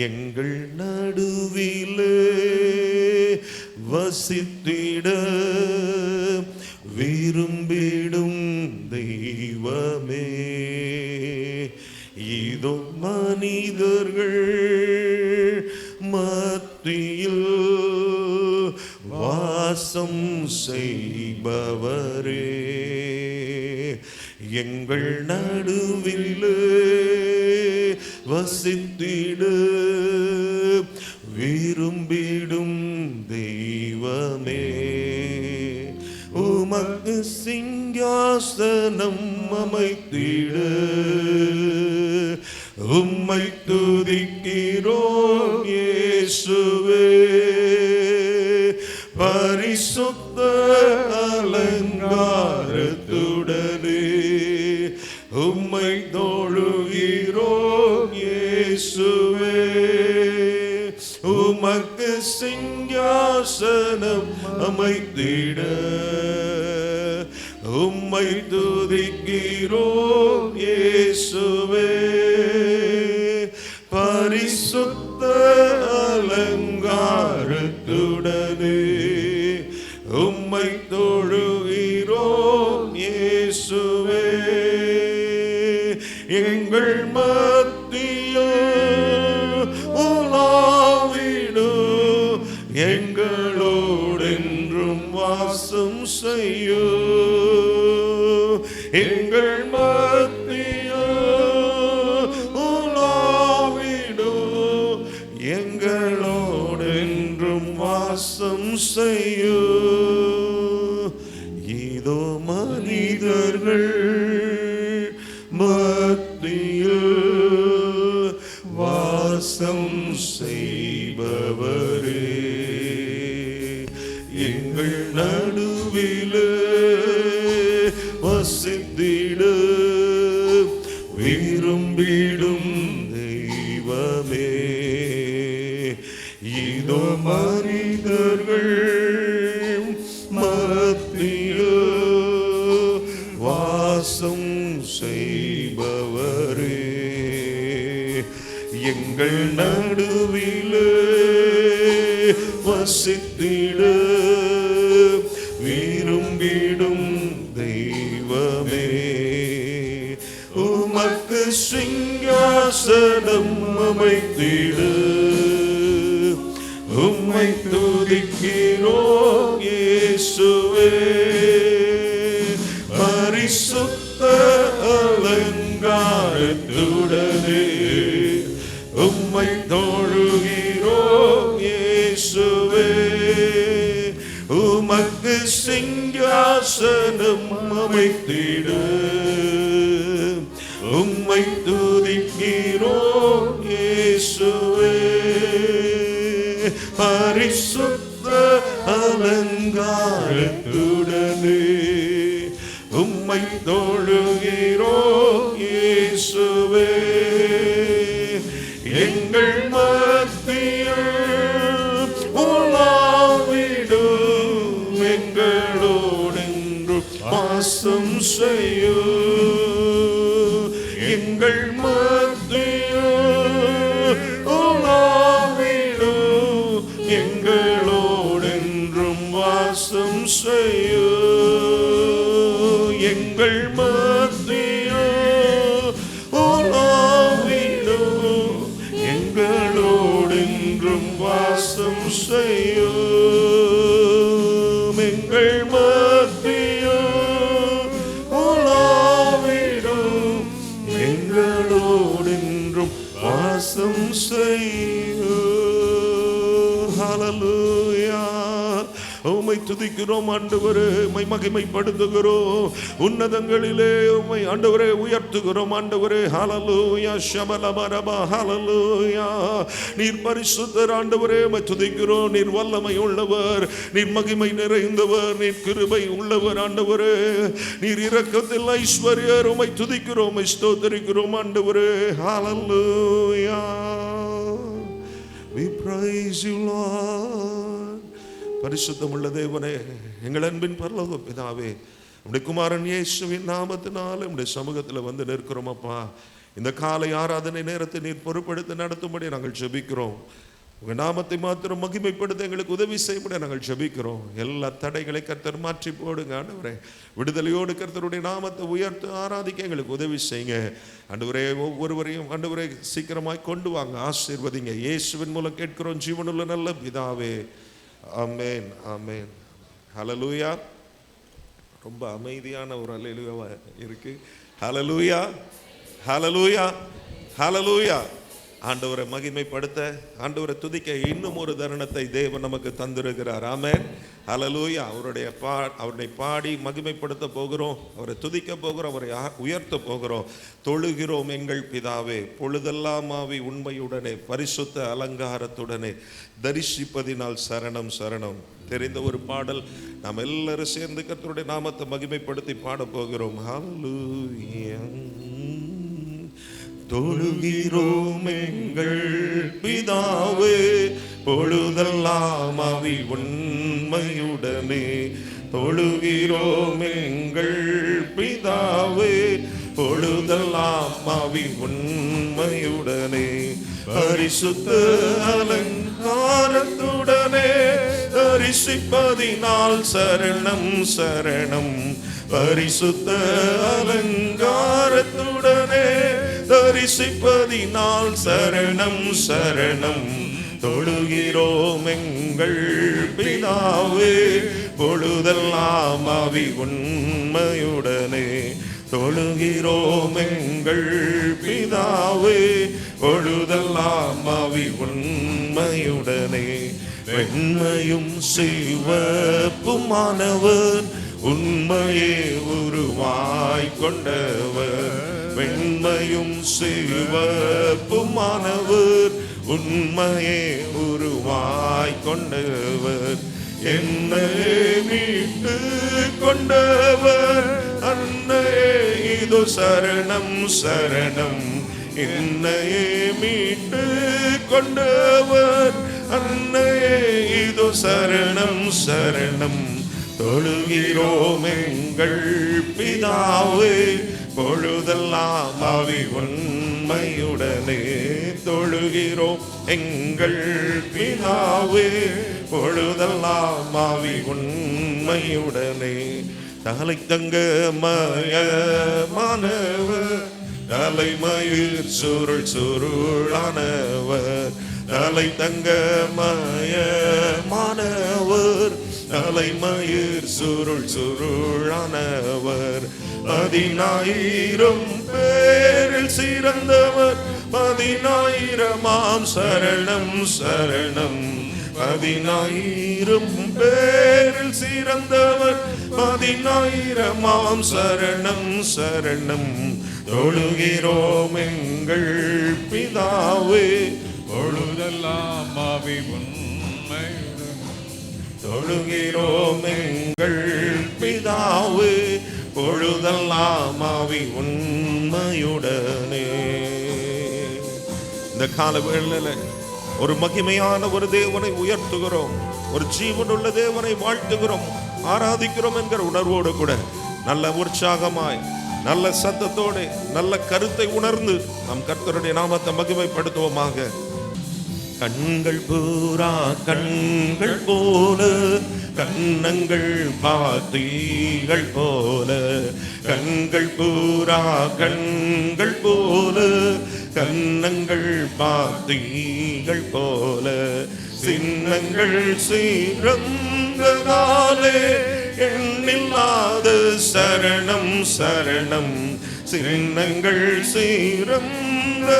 எங்கள் நடுவிலே வசித்திட விரும்பிடும் தெய்வமே, இதோ மனிதர்கள் மத்தியில் வாசம் செய்பவரே, எங்கள் நடுவில் வசித்திட விரும்பிடும் தெய்வமே, உமக்கு சிங்காசனம் அமைத்திட உம்மை துதிக்கிறோம் இயேசுவே, பரிசுத்த அலங்காரத்துடனே உம்மை தொழுகிறோம் இயேசுவே, உமக்கு சிங்காசனம் அமைத்திட உம்மை துதிக்கிறோம் இயேசுவே, பரிசுத்த அலங்காரத்துடனே உம்மை தொழுகிறோம் இயேசுவே, எங்கள் மத்தியில் உலாவிடும் எங்களோடென்றும் வாசம் செய்யும், எங்கள் மத்தியில் உலாவிடும் எங்களோடென்றும் வாசம் செய்யும், இதோ மனிதர்கள் மத்தியில் வாசம் செய்பவரே, எங்கள் நடுவில் வசித்திட விரும்பிடும் தெய்வமே, இதோ மனிதர்கள் மத்தியில் வாசம் செய்பவரே, எங்கள் நடுவில் வசித்திட விரும்பிடும் தெய்வமே, உமக்கு சிங்காசனம் அமைத்திட உம்மை துதிக்கிறோம் இயேசுவே, பரிசுத்த அலங்காரத்துடனே உம்மை தொழுகிறோம் இயேசுவே, உமக்கு சிங்காசனம் அமைத்திட உம்மை துதிக்கிறோம் இயேசுவே, பரிசுத்த அலங்காரத்துடனே உம்மை தொழுகிறோம் இயேசுவே, எங்கள் மத்தியில் உலாவிடும் எங்களோடென்றும் வாசம் செய்யும், எங்கள் மத்தியில் உலாவிடும் எங்களோடென்றும் வாசம் செய்யும், எங்கள் மத்தியில் உலாவிடும் எங்களோடென்றும் வாசம் செய்யும், எங்கள் மத்தியில் உலாவிடும் எங்களோடென்றும் வாசம் செய்யும். ஹல்லேலூயா, உம்மை துதிக்கிறோம் ஆண்டவரே, உம்மை மகிமைப்படுத்துகிறோம், உன்னதங்களிலே உம்மை ஆண்டவரே உயர்த்துகிறோம் ஆண்டவரே. ஹல்லேலூயா, ஷபலபரபா, ஹல்லேலூயா, நீர் பரிசுத்தர் ஆண்டவரே, உம்மை துதிக்கிறோம். நீர் வல்லமை உள்ளவர், நீர் மகிமை நிறைந்தவர், நீர் கிருபை உள்ளவர் ஆண்டவரே, நீர் இரக்கத்தில் ஐஸ்வர்யர். உம்மை துதிக்கிறோம், உம்மை ஸ்தோத்திரிக்கிறோம் ஆண்டவரே. ஹல்லேலூயா, we praise you Lord. பரிசுத்தமுள்ள தேவனே, எங்கள் அன்பின் பரலோக பிதாவே, உம்முடைய குமாரன் இயேசுவின் நாமத்தினால உம்முடைய சமூகத்தில் வந்து நிற்கிறோம் அப்பா. இந்த காலை ஆராதனை நேரத்தை நீர் பொறுப்படுத்தி நடத்தும்படி நாங்கள் ஜெபிக்கிறோம். உங்கள் நாமத்தை மாத்திரம் மகிமைப்படுத்த எங்களுக்கு உதவி செய்யப்பட நாங்கள் ஜெபிக்கிறோம். எல்லா தடைகளை கர்த்தர் மாற்றி போடுங்க ஆண்டவரே. விடுதலையோடு கர்த்தருடைய நாமத்தை உயர்த்து ஆராதிக்க எங்களுக்கு உதவி செய்யுங்க ஆண்டவரே. ஒவ்வொருவரையும் ஆண்டவரே சீக்கிரமாய் கொண்டு வாங்க, ஆசீர்வதிங்க. இயேசுவின் மூலம் கேட்கிறோம் ஜீவனுள்ள நல்ல பிதாவே, ஆமென், ஆமென். ஹல்லேலூயா. ரொம்ப அமைதியான ஒரு ஹல்லேலூயா இருக்கு. ஹல்லேலூயா, ஹல்லேலூயா, ஹல்லேலூயா. ஆண்டவரை மகிமைப்படுத்த, ஆண்டவரை துதிக்க இன்னும் ஒரு தருணத்தை தேவன் நமக்கு தந்திருக்கிறார். ஆமென், ஹல்லேலூயா. அவருடைய பாடி மகிமைப்படுத்த போகிறோம், அவரை துதிக்க போகிறோம், அவரை உயர்த்த போகிறோம். தொழுகிறோம் எங்கள் பிதாவே, பொழுதெல்லாம் ஆவி உண்மையுடனே பரிசுத்த அலங்காரத்துடனே தரிசிப்பதினால் சரணம் சரணம். தெரிந்த ஒரு பாடல் நாம் எல்லாரும் சேர்ந்து கர்த்தருடைய நாமத்தை மகிமைப்படுத்தி பாட போகிறோம். ஹல்லேலூயா. தொழுகிறோம் எங்கள் பிதாவே, பொழுதெல்லாம் ஆவி உண்மையுடனே. தொழுகிறோம் எங்கள் பிதாவே, பொழுதெல்லாம் ஆவி உண்மையுடனே. பரிசுத்த அலங்காரத்துடனே தரிசிப்பதினால் சரணம் சரணம். பரிசுத்த அலங்காரத்துடனே தரிசிப்பதினால் சரணம் சரணம். தொழுகிறோம் எங்கள் பிதாவே, பொழுதெல்லாம் ஆவி உண்மையுடனே. தொழுகிறோம் எங்கள் பிதாவே, பொழுதெல்லாம் ஆவி உண்மையுடனே. வெண்மையும் சிவப்புமானவர், உண்மையே உருவாய் கொண்டவர். வெண்மையும் சிவப்புமானவர், உண்மையே உருவாய் கொண்டவர். என்னையே மீட்டு கொண்டவர், அன்னையே இதோ சரணம் சரணம். என்னையே மீட்டு கொண்டவர், அன்னையே இதோ சரணம் சரணம். தொழுகிறோம் எங்கள் பிதாவே, பொழுதெல்லாம் ஆவி உண்மையுடனே. தொழுகிறோம் எங்கள் பிதாவே, பொழுதெல்லாம் ஆவி உண்மையுடனே. தலை தங்க மயமானவர், தலைமயிர் சுருள் சுருளானவர். தலை தங்க மயமானவர், தலைமயிர் சுருள் சுருளானவர். 10,000 பேரில் சிறந்தவர், 10,000 சரணம் சரணம். 10,000 பேரில் சிறந்தவர், 10,000 சரணம் சரணம். தொழுகிறோம் எங்கள் பிதாவே, பொழுதெல்லாம் ஆவி உண்மையுடனே. தொழுகிறோம் எங்கள் பிதாவே, பொழுதெல்லாம் ஆவி உண்மையுடனே. இந்த கால வேளையில ஒரு மகிமையான ஒரு தேவனை உயர்த்துகிறோம், ஒரு ஜீவனுள்ள தேவனை வாழ்த்துகிறோம், ஆராதிக்கிறோம் என்கிற உணர்வோடு கூட நல்ல உற்சாகமாய், நல்ல சத்தத்தோடு, நல்ல கருத்தை உணர்ந்து நம் கர்த்தருடைய நாமத்தை மகிமைப்படுத்துவோமாக. கண்கள் பூரா கண்கள் போல, கண்ணங்கள் பாத்தீகள் போல. கண்கள் பூரா கண்கள் போல, கண்ணங்கள் பாத்தீகள் போல. சின்னங்கள் சீரங்களாலே எண்ணில்லாத சரணம் சரணம். சின்னங்கள் சீரங்களாலே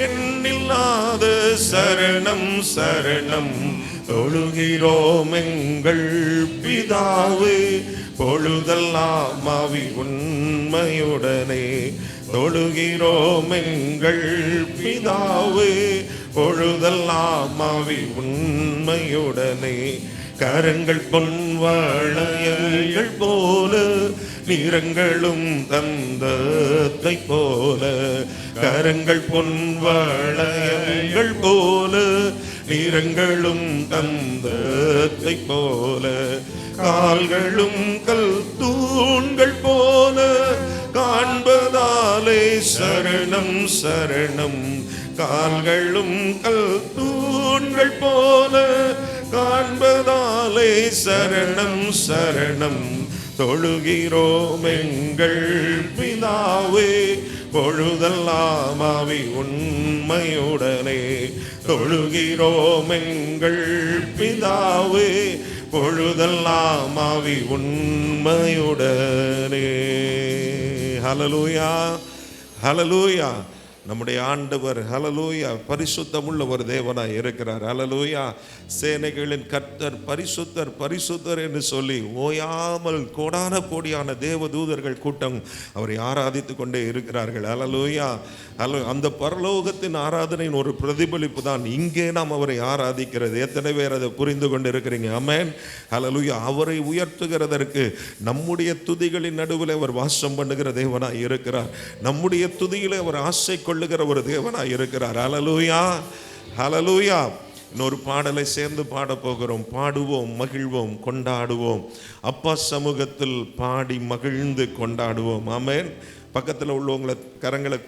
எண்ணில்லாத சரணம் சரணம். தொழுகிறோம் எங்கள் பிதாவே, பொழுதெல்லாம் ஆவி உண்மையுடனே. தொழுகிறோம் எங்கள் பிதாவே, பொழுதெல்லாம் ஆவி உண்மையுடனே. கரங்கள் பொன் வளையல்கள் போல, நிறங்களும் தந்தத்தை போல. கரங்கள் பொன் வளையல்கள் போல, நிறங்களும் தந்தத்தை போல. கால்களும் கல் தூண்கள் போல, காண்பதாலே சரணம் சரணம். கால்களும் கல் தூண்கள் போல காண்பதாலே சரணம் சரணம். தொழுகிறோம் எங்கள் பிதாவே பொழுதெல்லாம் ஆவி உண்மையுடனே. தொழுகிறோம் எங்கள் பிதாவே பொழுதெல்லாம் ஆவி உண்மையுடனே. ஹல்லேலூயா, ஹல்லேலூயா. நம்முடைய ஆண்டவர் ஹல்லேலூயா பரிசுத்தமுள்ள ஒரு தேவனாய் இருக்கிறார். ஹல்லேலூயா. சேனைகளின் கர்த்தர் பரிசுத்தர் பரிசுத்தர் என்று சொல்லி ஓயாமல் கோடான கோடியான தேவதூதர்கள் கூட்டம் அவரை ஆராதித்து கொண்டே இருக்கிறார்கள். ஹல்லேலூயா. அந்த பரலோகத்தின் ஆராதனையின் ஒரு பிரதிபலிப்பு தான் இங்கே நாம் அவரை ஆராதிக்கிறது. எத்தனை பேர் அதை புரிந்து கொண்டு இருக்கிறீங்க? ஆமென். ஹல்லேலூயா. அவரை உயர்த்துகிறதற்கு நம்முடைய துதிகளின் நடுவில் அவர் வாசம் பண்ணுகிற தேவனாய் இருக்கிறார். நம்முடைய துதியிலே அவர் ஆசை கொள்ளுகிற ஒரு தேவனாய் இருக்கிறார். ஹல்லேலூயா, ஹல்லேலூயா. இன்னொரு பாடலை சேர்ந்து பாட போகிறோம். பாடுவோம், மகிழ்வோம், கொண்டாடுவோம். அப்பா சமூகத்தில் பாடி மகிழ்ந்து கொண்டாடுவோம். ஆமென். பக்கத்தில் உள்ளவங்களை கரங்களை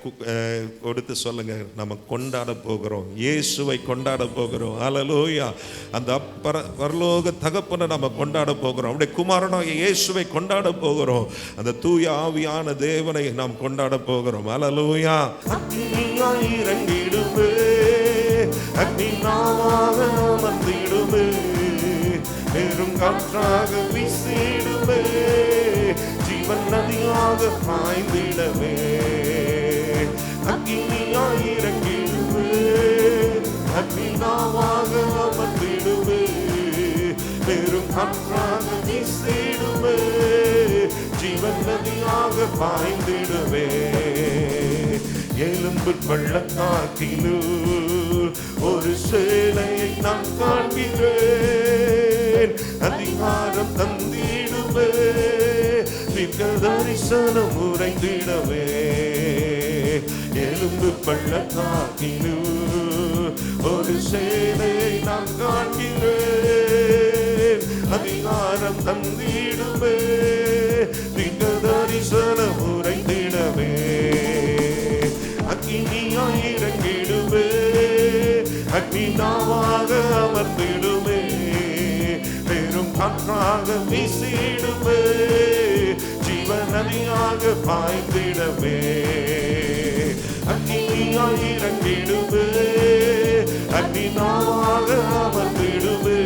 கொடுத்து சொல்லுங்க, நம்ம கொண்டாட போகிறோம், இயேசுவை கொண்டாட போகிறோம். ஹல்லேலூயா. அந்த பரலோக தகப்பனை நம்ம கொண்டாட போகிறோம். அப்படியே குமாரனாகிய இயேசுவை கொண்டாட போகிறோம். அந்த தூய ஆவியான தேவனை நாம் கொண்டாட போகிறோம். ஹல்லேலூயா. அக்கினியாய் இறங்கிடுமே, அக்கினியாக அமர்ந்திடுமே, பெரும் காற்றாக வீசிடுமே, ஜீவன் நதியாக பாய்ந்திடவே. அக்கினியாய் இறங்கிடுவே, அக்கினியாக அமர்ந்திடுவே, பெரும் காற்றாக வீசிடுமே, ஜீவன் நதியாக பாய்ந்திடவே. எலும்பு பள்ளத்தாக்கிலும் ஒரு சேலையை நான் காண்கிறேன். அதிகாரம் தந்திடுவே, தீர்க்க தரிசனம் உரைத்திடவே. எலும்பு பள்ளத்தாக்கிலும் ஒரு சேலையை நான் காண்கிறேன். அதிகாரம் தந்திடுவே, தீர்க்க தரிசனம் உரைத்திடவே. அக்கினியாய் இறங்கிடுவே, அக்கினியாக அமர்ந்திடுமே, பெரும் காற்றாக வீசிடுமே, ஜீவன் நதியாக பாய்ந்திடவே. அக்கினியாய் இறங்கிடுவே, அக்கினியாக அமர்ந்திடுமே,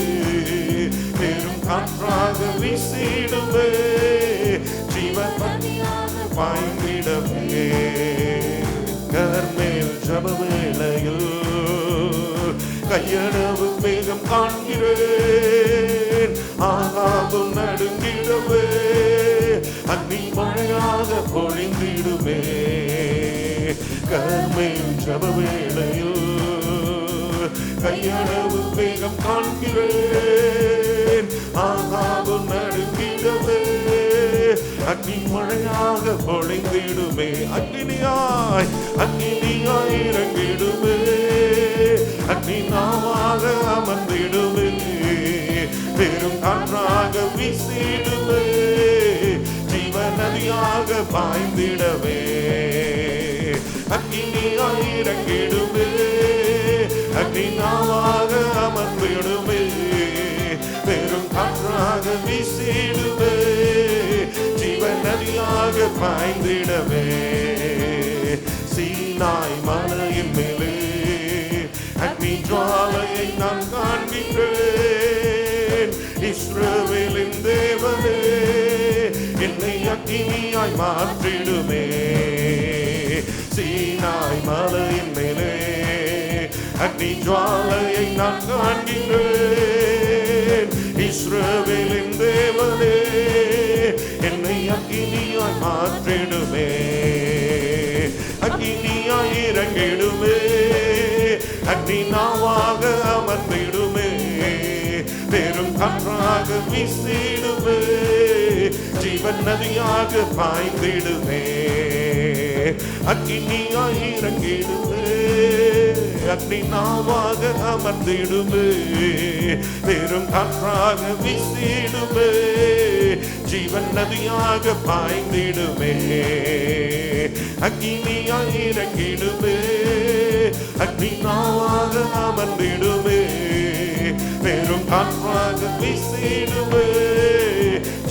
பெரும் காற்றாக வீசிடுமே, ஜீவன் நதியாக பாய்ந்திடவே. கர்மேல் ஜப வேளையில் கையளவு மேகம் காண்கிறேன். ஆகாவும் நடுங்கிடவே, அக்னி மழையாக பொழிந்திடுமே. கர்மேல் ஜப வேளையில் கையளவு மேகம் காண்கிறேன். ஆகாவும் நடுங்கிடவே, அக்னி மழையாக பொழிந்திடுமே. அக்னியாய் அக்னியாய் இறங்கிடுமே, அக்னியாக அமர்ந்திடுமே, பெரும் காற்றாக வீசிடுமே, ஜீவன் நதியாக பாய்ந்திடவே. அக்னியாய் இறங்கிடுமே, அக்னியாக அமர்ந்திடுமே, பெரும் காற்றாக வீசிடுமே, ஜீவன் நதியாக பாய்ந்திடவே. சீனாய் மலையின் மேலே அக்னி ஜுவாலையை நான் காண்கின்றேன். இஸ்ரவேலின் தேவனே, என்னை அக்னியாய் மாற்றிடுமே. சீனாய் மலையின் மேலே அக்னி ஜுவாலையை நான் காண்கின்றேன். இஸ்ரவேலின் தேவனே, என்னை அக்னியாய் மாற்றிடுமே. அக்னியாய் இறங்கிடுமே, அக்னியாக அமர்ந்திடுமே, பெரும் காற்றாக வீசிடுமே, ஜீவன் நதியாக பாய்ந்திடுமே. அக்னியாய் இறங்கிடுமே, அக்னியாக அமர்ந்திடுமே, பெரும் காற்றாக வீசிடுமே, ஜீவன் நதியாக பாய்ந்திடுமே. அக்கினியாய் இறங்கிடுமே, அக்னி நாவாக அமர்ந்திடுமே, பெரும் காற்றாக வீசிடுமே,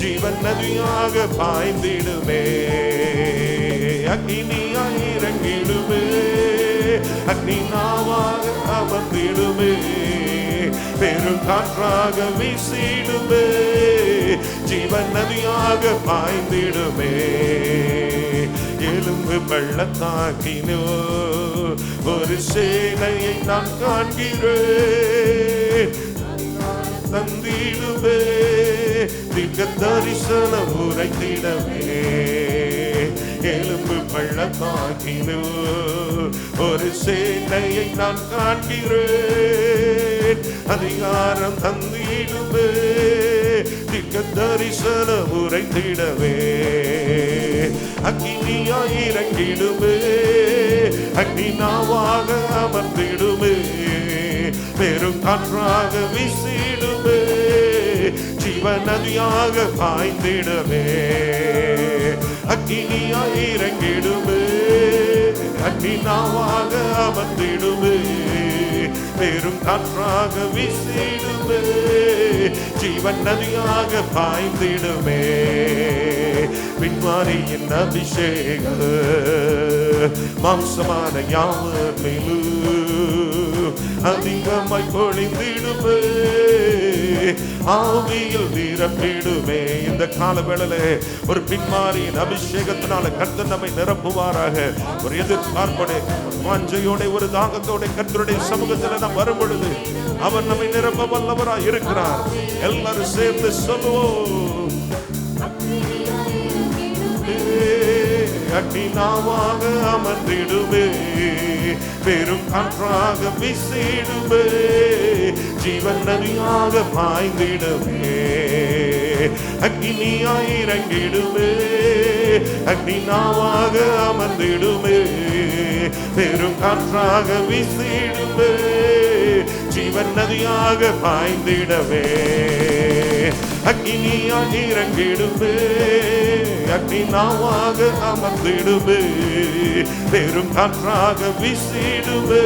ஜீவன் நதியாக பாய்ந்திடுமே. அக்கினியாய் இறங்கிடுமே, அக்னி நாவாக அமர்ந்திடுமே, பெரும் காற்றாக வீசிடுமே, ஜீவன் நதியாக பாய்ந்திடுமே. எலும்பு பள்ளத்தாக்கினோ ஒரு சேனையை நான் காண்கிறேன், தந்திடுவே திக்க தரிசனம் உரைத்திடவே. எலும்பு பள்ளத்தாக்கினோ ஒரு சேனையை நான் காண்கிறேன், அதிகாரம் தந்திடுவே திக்க தரிசனம் உரைத்திடவே. அக்கினியாய் இறங்கிடுமே, அக்னி நாவாக அமர்ந்திடுமே, பெரும் காற்றாக வீசிடுமே, ஜீவன் நதியாக பாய்ந்திடுமே. அக்கினியாய் இறங்கிடுமே, அக்னி நாவாக அமர்ந்திடுமே, பெரும் காற்றாக வீசிடுமே, ஜீவன் நதியாக பாய்ந்திடுமே. பின்மாரியின் அபிஷேக மாம்சமான யாவர் மேலும் அதிகமாய் பொழிந்திடுமே, ஆவியில் நிரப்பிடுமே. இந்த காலவேளையில ஒரு பின்மாரியின் அபிஷேகத்தினால கர்த்தர் நம்மை நிரப்புவாராக. ஒரு எதிர்பார்ப்போடு, வாஞ்சையோட, ஒரு தாகத்தோட கர்த்தருடைய சமூகத்தில் நாம் வரும் பொழுது அவர் நம்மை நிரப்ப வல்லவராய் இருக்கிறார். எல்லாரும் சேர்ந்து சொல்லுவோம், அக்னி நாவாக அமர்ந்திடுமே, பெரும் காற்றாக வீசிடுமே, ஜீவன் நதியாக பாய்ந்திடுமே. அக்னியாய் இறங்கிடுமே, அக்னி நாவாக அமர்ந்திடுமே, பெரும் காற்றாக வீசிடுமே, ஜீவன் நதியாக பாய்ந்திடவே. அக்னியாய் இறங்கிடுமே, அக்னி நாவாக அமர்ந்திடுமே, பெரும் காற்றாக வீசிடுமே,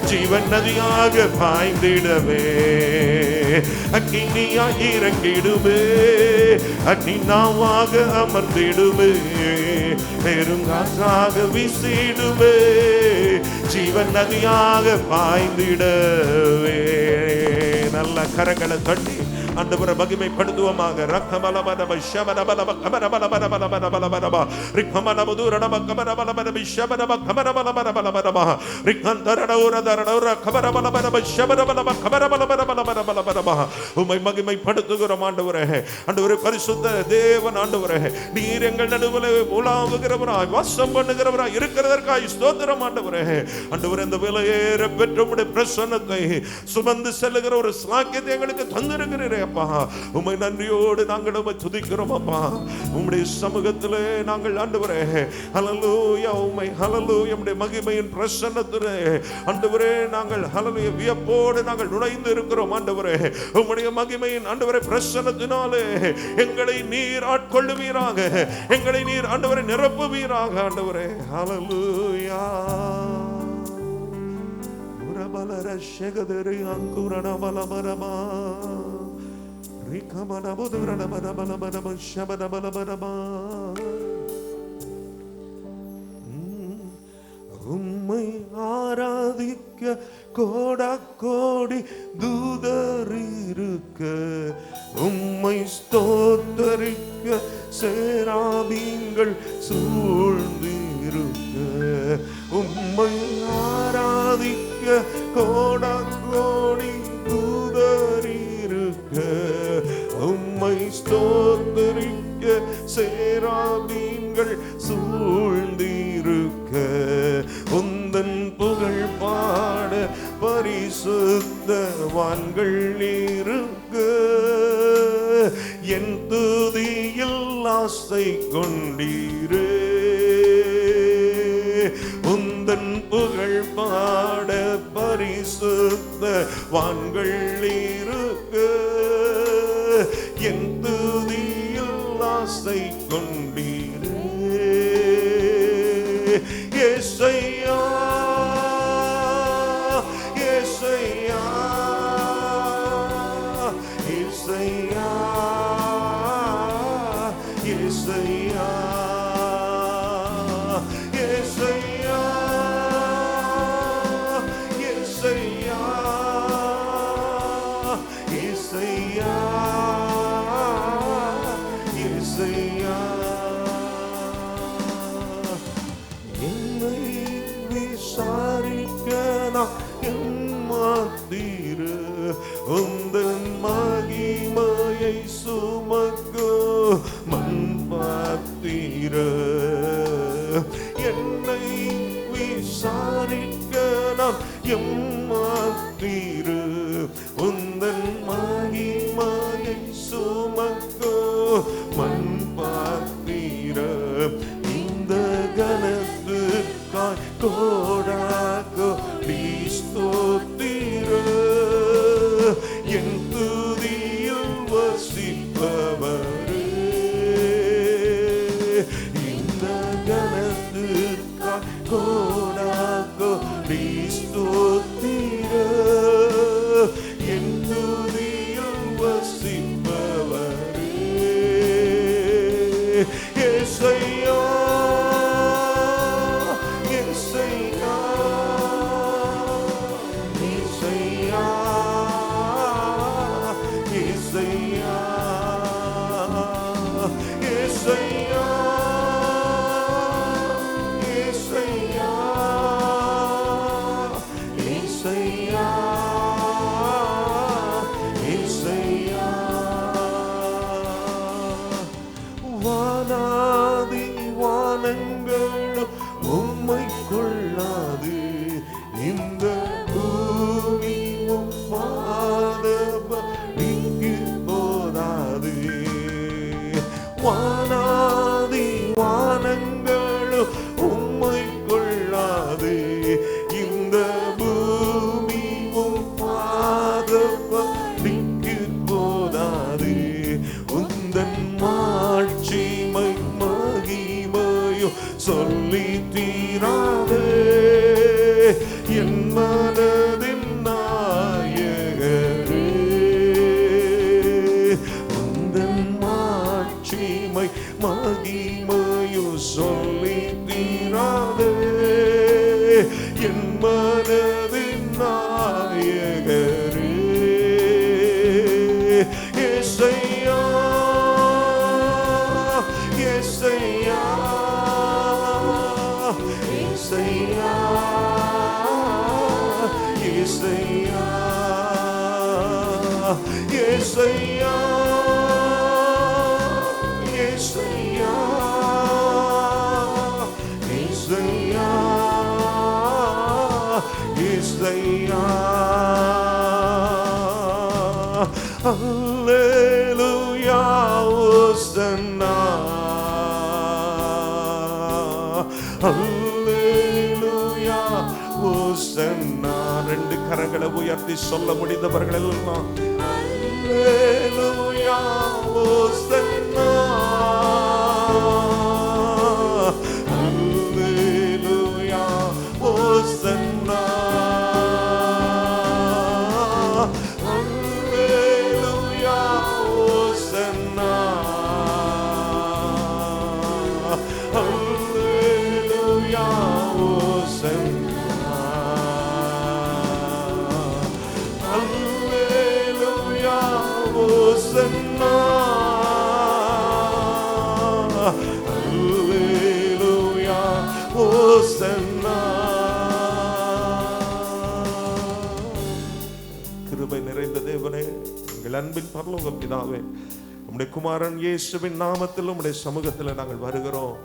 ஜீவன் நதியாக பாய்ந்திடவே. அக்னியாய் இறங்கிடுமே, அக்னி நாவாக அமர்ந்திடுமே, பெரும் காற்றாக வீசிடுமே, ஜீவன் நதியாக பாய்ந்திடவே. நல்ல கரங்களை தட்டி ஆண்டவரை மகிமைப்படுத்துவோமாக. ரக்கமலமனம ஷமனமனம கமனமனமனமனமனமனம ரிக்கமனமுதுரணம கமனமனமனம ஷமனம கமனமனமனமனமனம ரிக்கந்தரடௌரதரடௌர கமனமனமனம ஷமனமனம கமனமனமனமனமனமனம. உம்மை மகிமைப்படுத்துகிறோம் ஆண்டவரே. ஆண்டவரே பரிசுத்த தேவன் ஆண்டவரே, நீர் எங்கள் நடுவில் உலாவுகிறவராய் வாசம் பண்ணுகிறவராய் இருக்கிறதற்காய் ஸ்தோத்திரம் ஆண்டவரே. ஆண்டவரே, இந்த விலையேற பெற்ற உம்முடைய பிரசன்னத்தை சுமந்து செல்லுகிற ஒரு சாக்கியத்தை எங்களுக்கு தந்திருக்கிறீரே அப்பா. உம்மை நன்றியோடு நாங்கள் உம்மை துதிக்கிறோம் அப்பா. உம்முடைய சமூகத்திலே நாங்கள் ஆண்டவரே ஹல்லேலூயா, உம்மை ஹல்லேலூயா உம்முடைய மகிமையின் பிரசன்னத்திலே ஆண்டவரே நாங்கள் ஹல்லேலூயா வியப்போடு நாங்கள் நுழைந்து இருக்கிறோம் ஆண்டவரே. உம்முடைய மகிமையின் ஆண்டவரே பிரசன்னத்தினாலே எங்களை நீர் ஆட்கொள்ளுவீராக, எங்களை நீர் ஆண்டவரே நிரப்புவீராக ஆண்டவரே. ஹல்லேலூயா. உரபலர ஷெகதரி அங்குரண பலமரமா ரிகமன புதுரண பலமரம ஷபன பலமரமா. உம்மை ஆராதிக்க கோடாக்கோடி தூதர் இருக்க, உம்மை ஸ்தோத்தரிக்க சேராபீன்கள் சூழ்ந்திருக்க, உம்மை ஆராதிக்க கோடாக்கோடி தூதர் இருக்க, உம்மை ஸ்தோத்தரிக்க சேராபீன்கள் சூழ்ந்திருக்க, உந்தன் புகழ் பாட பரிசுத்தவான்கள் இருக்க, என் துதியில் ஆசை கொண்டீரே. உந்தன் புகழ் பாட பரிசுத்தவான்கள் இருக்க, என் துதியில் ஆசை கொண்டீரே ஏசையா ஏசையா ஏசையா ஏசையா ஏசையா ஏசையா ஏசையா ஏசையா என்னை விசாரிக்க நான் எம்மாத்தீரு உந்தன் மகிமையை சுமக்கு மண் பார்த்தீரு என்னை விசாரிக்க நான் எம்மாத்தீரு உந்தன் மகிமையை சுமக்கு மண் பார்த்தீரு இந்த கனத்துக்காய் கோடாகோ ஸ்தோத்திர என் துதியில் வசிப்பவரே இந்த கனத்துக்காய் கோடாகோ ஸ்தோத்திர என் துதியில் வசிப்பவரே ஏசையா ஏசையா ஏசையா ஏசையா ஏசையா ஏசையா ஏசையா ஏசையா வானாதி வானங்களும் உம்மை கொள்ளாது இந்த பூமியும் பாதபடிக்கு போதாது வானாதி வானங்களும் உம்மை கொள்ளாது இந்த பூமியும் பாதபடிக்கு போதாது உந்தன் மாட்சிமை மகிமையோ சொல்லி தீராதே என் மனதின் நாயகரே உந்தன் மாட்சிமை மகிமையோ சொல்லி தீராதே என் மனதின் நாயகரே ஏசையா ஏசையா ஏசையா ஏசையா ஏசையா ஏசையா ஏசையா ஏசையா அல்லேலூயா ஓசன்னா அல்லேலூயா ஓசன்னா ரெண்டு கரங்களை உயர்த்தி சொல்ல முடிந்தவர்கள் எல்லாம் அல்லேலூயா ஓசன்னா அல்லேலூயா ஓசன்னா அல்லேலூயா ஓசன்னா அல்லேலூயா ஓசன்னா அல்லேலூயா ஓசன்னா அல்லேலூயா ஓசன்னா கிருபை நிறைந்த தேவனே எங்கள் அன்பின் பரலோக பிதாவே உம்முடைய குமாரன் இயேசுவின் நாமத்தில் உம்முடைய சமூகத்தில் நாங்கள் வருகிறோம்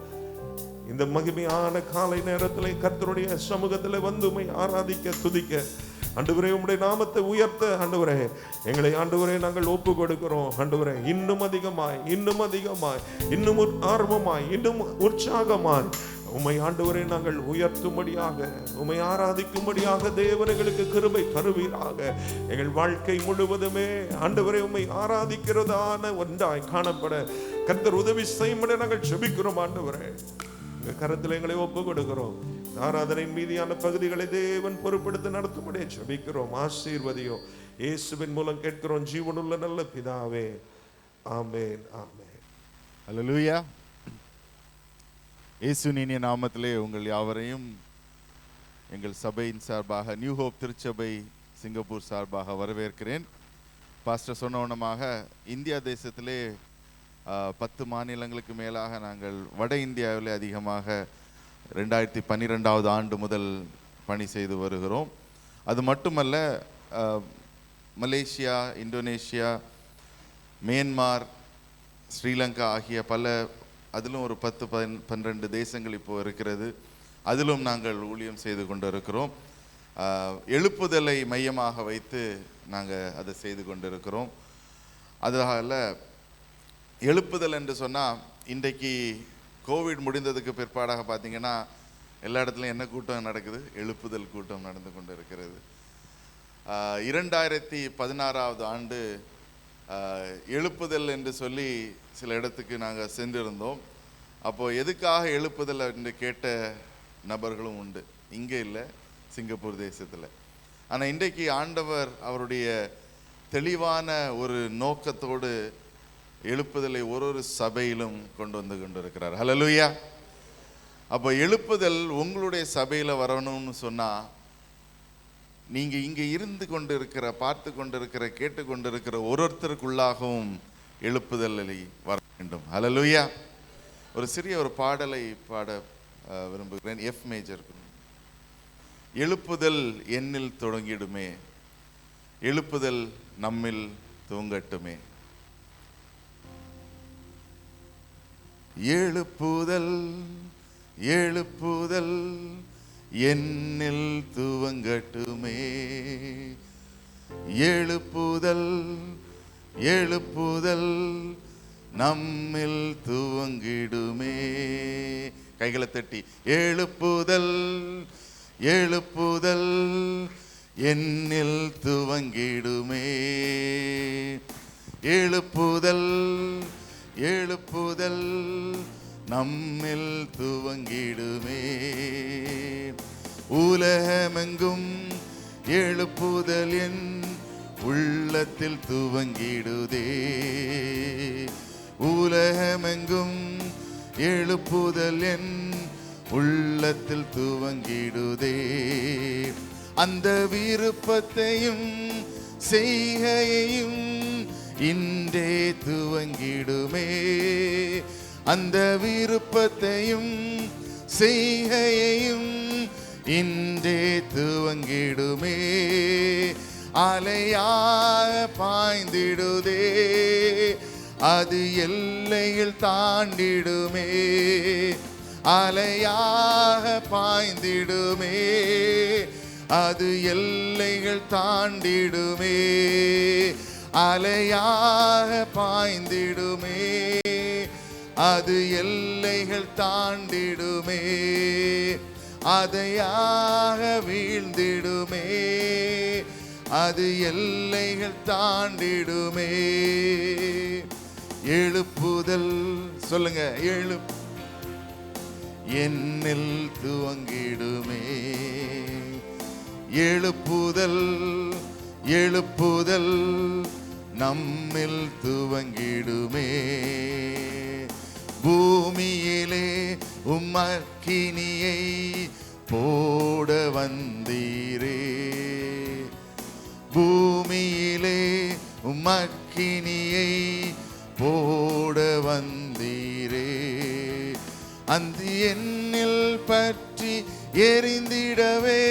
இந்த மகிமையான காலை நேரத்தில் கர்த்தருடைய சமூகத்தில் வந்து உம்மை ஆராதிக்க துதிக்க ஆண்டவரே உம்முடைய நாமத்தை உயர்த்த ஆண்டவரே எங்களை ஆண்டவரே நாங்கள் ஒப்பு கொடுக்கிறோம் ஆண்டவரே இன்னும் அதிகமாய் இன்னும் ஆர்வமாய் இன்னும் உற்சாகமாய் உம்மை ஆண்டவரை நாங்கள் உயர்த்தும்படியாக, உம்மை ஆராதிக்கும்படியாக தேவர்களுக்கு கிருபை தருவீராக. எங்கள் வாழ்க்கை முழுவதுமே ஆண்டவரை உம்மை ஆராதிக்கிறதான ஒன்றாய் காணப்பட கர்த்தர் உதவி செய்யும்படி நாங்கள் ஜெபிக்கிறோம். ஆண்டவரே, உங்க கரத்தில் எங்களை ஒப்பு கொடுக்கிறோம். ஆராதனை மீதியான பகுதிகளை தேவன் பொறுப்படுத்தி நடத்தும்படி ஜெபிக்கிறோம். ஆசீர்வதியோ இயேசுவின் மூலம் கேட்கிறோம் ஜீவனுள்ள நல்ல பிதாவே. ஆமென், ஆமென். அல்லேலூயா. இயேசுவின் இனிய நாமத்திலே உங்கள் யாவரையும் எங்கள் சபையின் சார்பாக, நியூ ஹோப் திருச்சபை சிங்கப்பூர் சார்பாக வரவேற்கிறேன். பாஸ்டர் சொன்னவனமாக இந்தியா தேசத்திலே 10 மாநிலங்களுக்கு மேலாக நாங்கள் வட இந்தியாவிலே அதிகமாக 2012ஆவது ஆண்டு முதல் பணி செய்து வருகிறோம். அது மட்டுமல்ல, மலேசியா, இந்தோனேஷியா, மியான்மார், ஸ்ரீலங்கா ஆகிய அதிலும் ஒரு 10-12 தேசங்கள் இப்போ இருக்கிறது. அதிலும் நாங்கள் ஊழியம் செய்து கொண்டு இருக்கிறோம். எழுப்புதலை மையமாக வைத்து நாங்கள் அதை செய்து கொண்டு இருக்கிறோம். அதனால் எழுப்புதல் என்று சொன்னால், இன்றைக்கு கோவிட் முடிந்ததுக்கு பிற்பாடாக பார்த்தீங்கன்னா எல்லா இடத்துலையும் என்ன கூட்டம் நடக்குது? எழுப்புதல் கூட்டம் நடந்து கொண்டு இருக்கிறது. 2016ஆவது ஆண்டு எழுப்புதல் என்று சொல்லி சில இடத்துக்கு நாங்கள் சென்றிருந்தோம். அப்போது எதுக்காக எழுப்புதல் என்று கேட்ட நபர்களும் உண்டு. இங்கே இல்லை, சிங்கப்பூர் தேசத்தில். ஆனால் இன்றைக்கு ஆண்டவர் அவருடைய தெளிவான ஒரு நோக்கத்தோடு எழுப்புதலை ஒரு சபையிலும் கொண்டு வந்து கொண்டிருக்கிறார். ஹல்லேலூயா. அப்போ எழுப்புதல் உங்களுடைய சபையில் வரணும்னு சொன்னால், நீங்கள் இங்கே இருந்து கொண்டு இருக்கிற, பார்த்து கொண்டு இருக்கிற, கேட்டு கொண்டு இருக்கிற ஒருத்தருக்குள்ளாகவும் எழுப்புதலை வர வேண்டும். ஹல்லேலூயா. ஒரு சிறிய ஒரு பாடலை பாட விரும்புகிறேன். F major. எழுப்புதல் என்னில் தொடங்கிடுமே, எழுப்புதல் நம்மில் தூங்கட்டுமே. எழுப்புதல் எழுப்புதல் என்னில் துவங்கட்டுமே, எழுப்புதல் எழுப்புதல் நம்மில் துவங்கிடுமே. கைகளை தட்டி எழுப்புதல் எழுப்புதல் என்னில் துவங்கிடுமே, எழுப்புதல் எழுப்புதல் நம்மில் துவங்கிடுமே. உலகமெங்கும் எழுப்புதல் என் உள்ளத்தில் துவங்கிடுதே, உலகமெங்கும் எழுப்புதல் என் உள்ளத்தில் துவங்கிடுதே. அந்த விருப்பத்தையும் செய்கையையும் இன்றே துவங்கிடுமே, அந்த விருப்பத்தையும் செய்கையையும் இன்றே துவங்கிடுமே. அலையாக பாய்ந்திடுதே, அது எல்லையில் தாண்டிடுமே, அலையாக பாய்ந்திடுமே, அது எல்லைகள் தாண்டிடுமே, அலையாக பாய்ந்திடுமே, அது எல்லைகள் தாண்டிடுமே, அதையாக வீழ்ந்திடுமே, அது எல்லைகள் தாண்டிடுமே. எழுப்புதல் சொல்லுங்க, என்னில் துவங்கிடுமே, எழுப்புதல் எழுப்புதல் நம்மில் துவங்கிடுமே. பூமியிலே உம்மக்கினியை போட வந்தீரே, பூமியிலே உம்மக்கினியை போட வந்தீரே. அந்த என்னில் பற்றி எரிந்திடவே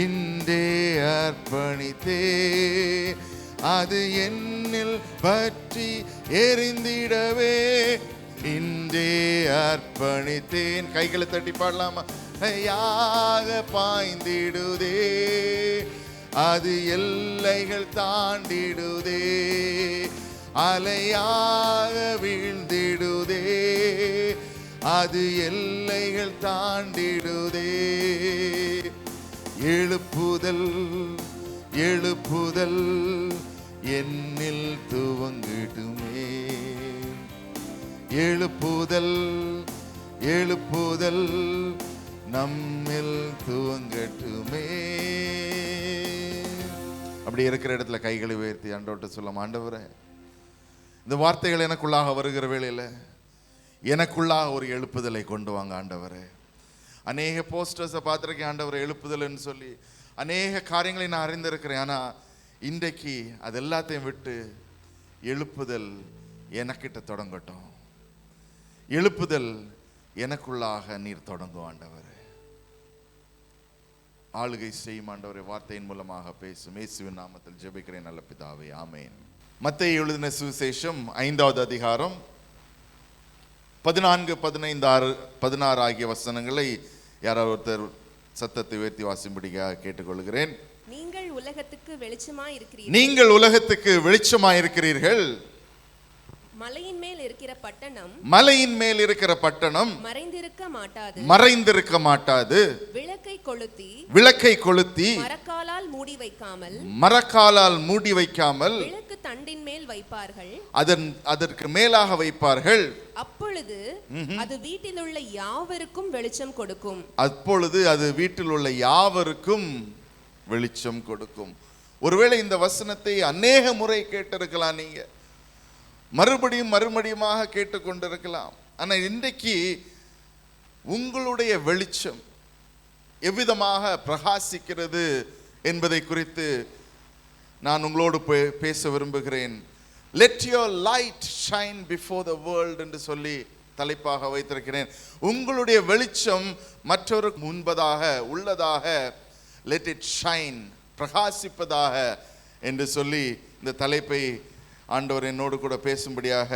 இன்றே அர்ப்பணித்தே, அது என்னில் பற்றி எரிந்திடவே இன்றே அர்ப்பணித்தேன். கைகளை தட்டி பாடலாமா? யாக பாய்ந்திடுதே, அது எல்லைகள் தாண்டிடுதே, அலையாக வீழ்ந்திடுதே, அது எல்லைகள் தாண்டிடுதே. எழுப்புதல் எழுப்புதல் என்னில் துவங்கிடுமே. எழுப்புதல் எழுப்புதல் நம்மில் துவங்கட்டுமே. அப்படி இருக்கிற இடத்துல கைகளை உயர்த்தி ஆண்டவர்கிட்ட சொல்லலாம், ஆண்டவரே இந்த வார்த்தைகள் எனக்குள்ளாக வருகிற வேளையில் எனக்குள்ளாக ஒரு எழுப்புதலை கொண்டு வாங்க ஆண்டவரே. அநேக போஸ்டர்ஸை பார்த்துருக்கேன் ஆண்டவரை எழுப்புதல்னு சொல்லி, அநேக காரியங்களை நான் அறிந்திருக்கிறேன். ஆனால் இன்றைக்கு அது எல்லாத்தையும் விட்டு எழுப்புதல் எனக்கிட்ட தொடங்கட்டும். எழுப்புதல் எனக்குள்ளாக நீர் தொடங்கும் ஆண்டவரே. ஆளுகை செய்யும் ஆண்டவரே, வார்த்தையின் மூலமாக பேசும். இயேசுவின் நாமத்தில் ஜெபிக்கிறேன் நல்ல பிதாவே, ஆமென். மத்தேயு எழுதின சுவிசேஷம் 5வது அதிகாரம் 14, 15, 16 ஆகிய வசனங்களை யாராவது ஒருத்தர் சத்தத்தை உயர்த்தி வாசிக்கும்படியாக கேட்டுக்கொள்கிறேன். நீங்கள் உலகத்துக்கு வெளிச்சமாய் இருக்கிறீர்கள். நீங்கள் உலகத்துக்கு வெளிச்சமாய் இருக்கிறீர்கள். மலையின் மேல் இருக்கிற பட்டணம் மலையின் மேல் இருக்கிற பட்டணம் மறைந்திருக்க மாட்டாது. விளக்கை கொளுத்தி மரக்காலால் மூடி வைக்காமல் விளக்கு தண்டின் மேல் வைப்பார்கள். அதற்கு மேலாக வைப்பார்கள். அப்பொழுது அது வீட்டில் உள்ள யாவருக்கும் வெளிச்சம் கொடுக்கும். அப்பொழுது அது வீட்டில் உள்ள யாவருக்கும் வெளிச்சம் கொடுக்கும். ஒருவேளை இந்த வசனத்தை அநேக முறை கேட்டிருக்கலாம், நீங்க மறுபடியுமாக கேட்டுக்கொண்டிருக்கலாம். ஆனால் இன்றைக்கு உங்களுடைய வெளிச்சம் எவ்விதமாக பிரகாசிக்கிறது என்பதை குறித்து நான் உங்களோடு பேச விரும்புகிறேன். Let your light shine before the world என்று சொல்லி தலைப்பாக வைத்திருக்கிறேன். உங்களுடைய வெளிச்சம் மற்றவருக்கு முன்பதாக உள்ளதாக, let it shine, பிரகாசிப்பதாக என்று சொல்லி இந்த தலைப்பை ஆண்டவர் என்னோடு கூட பேசும்படியாக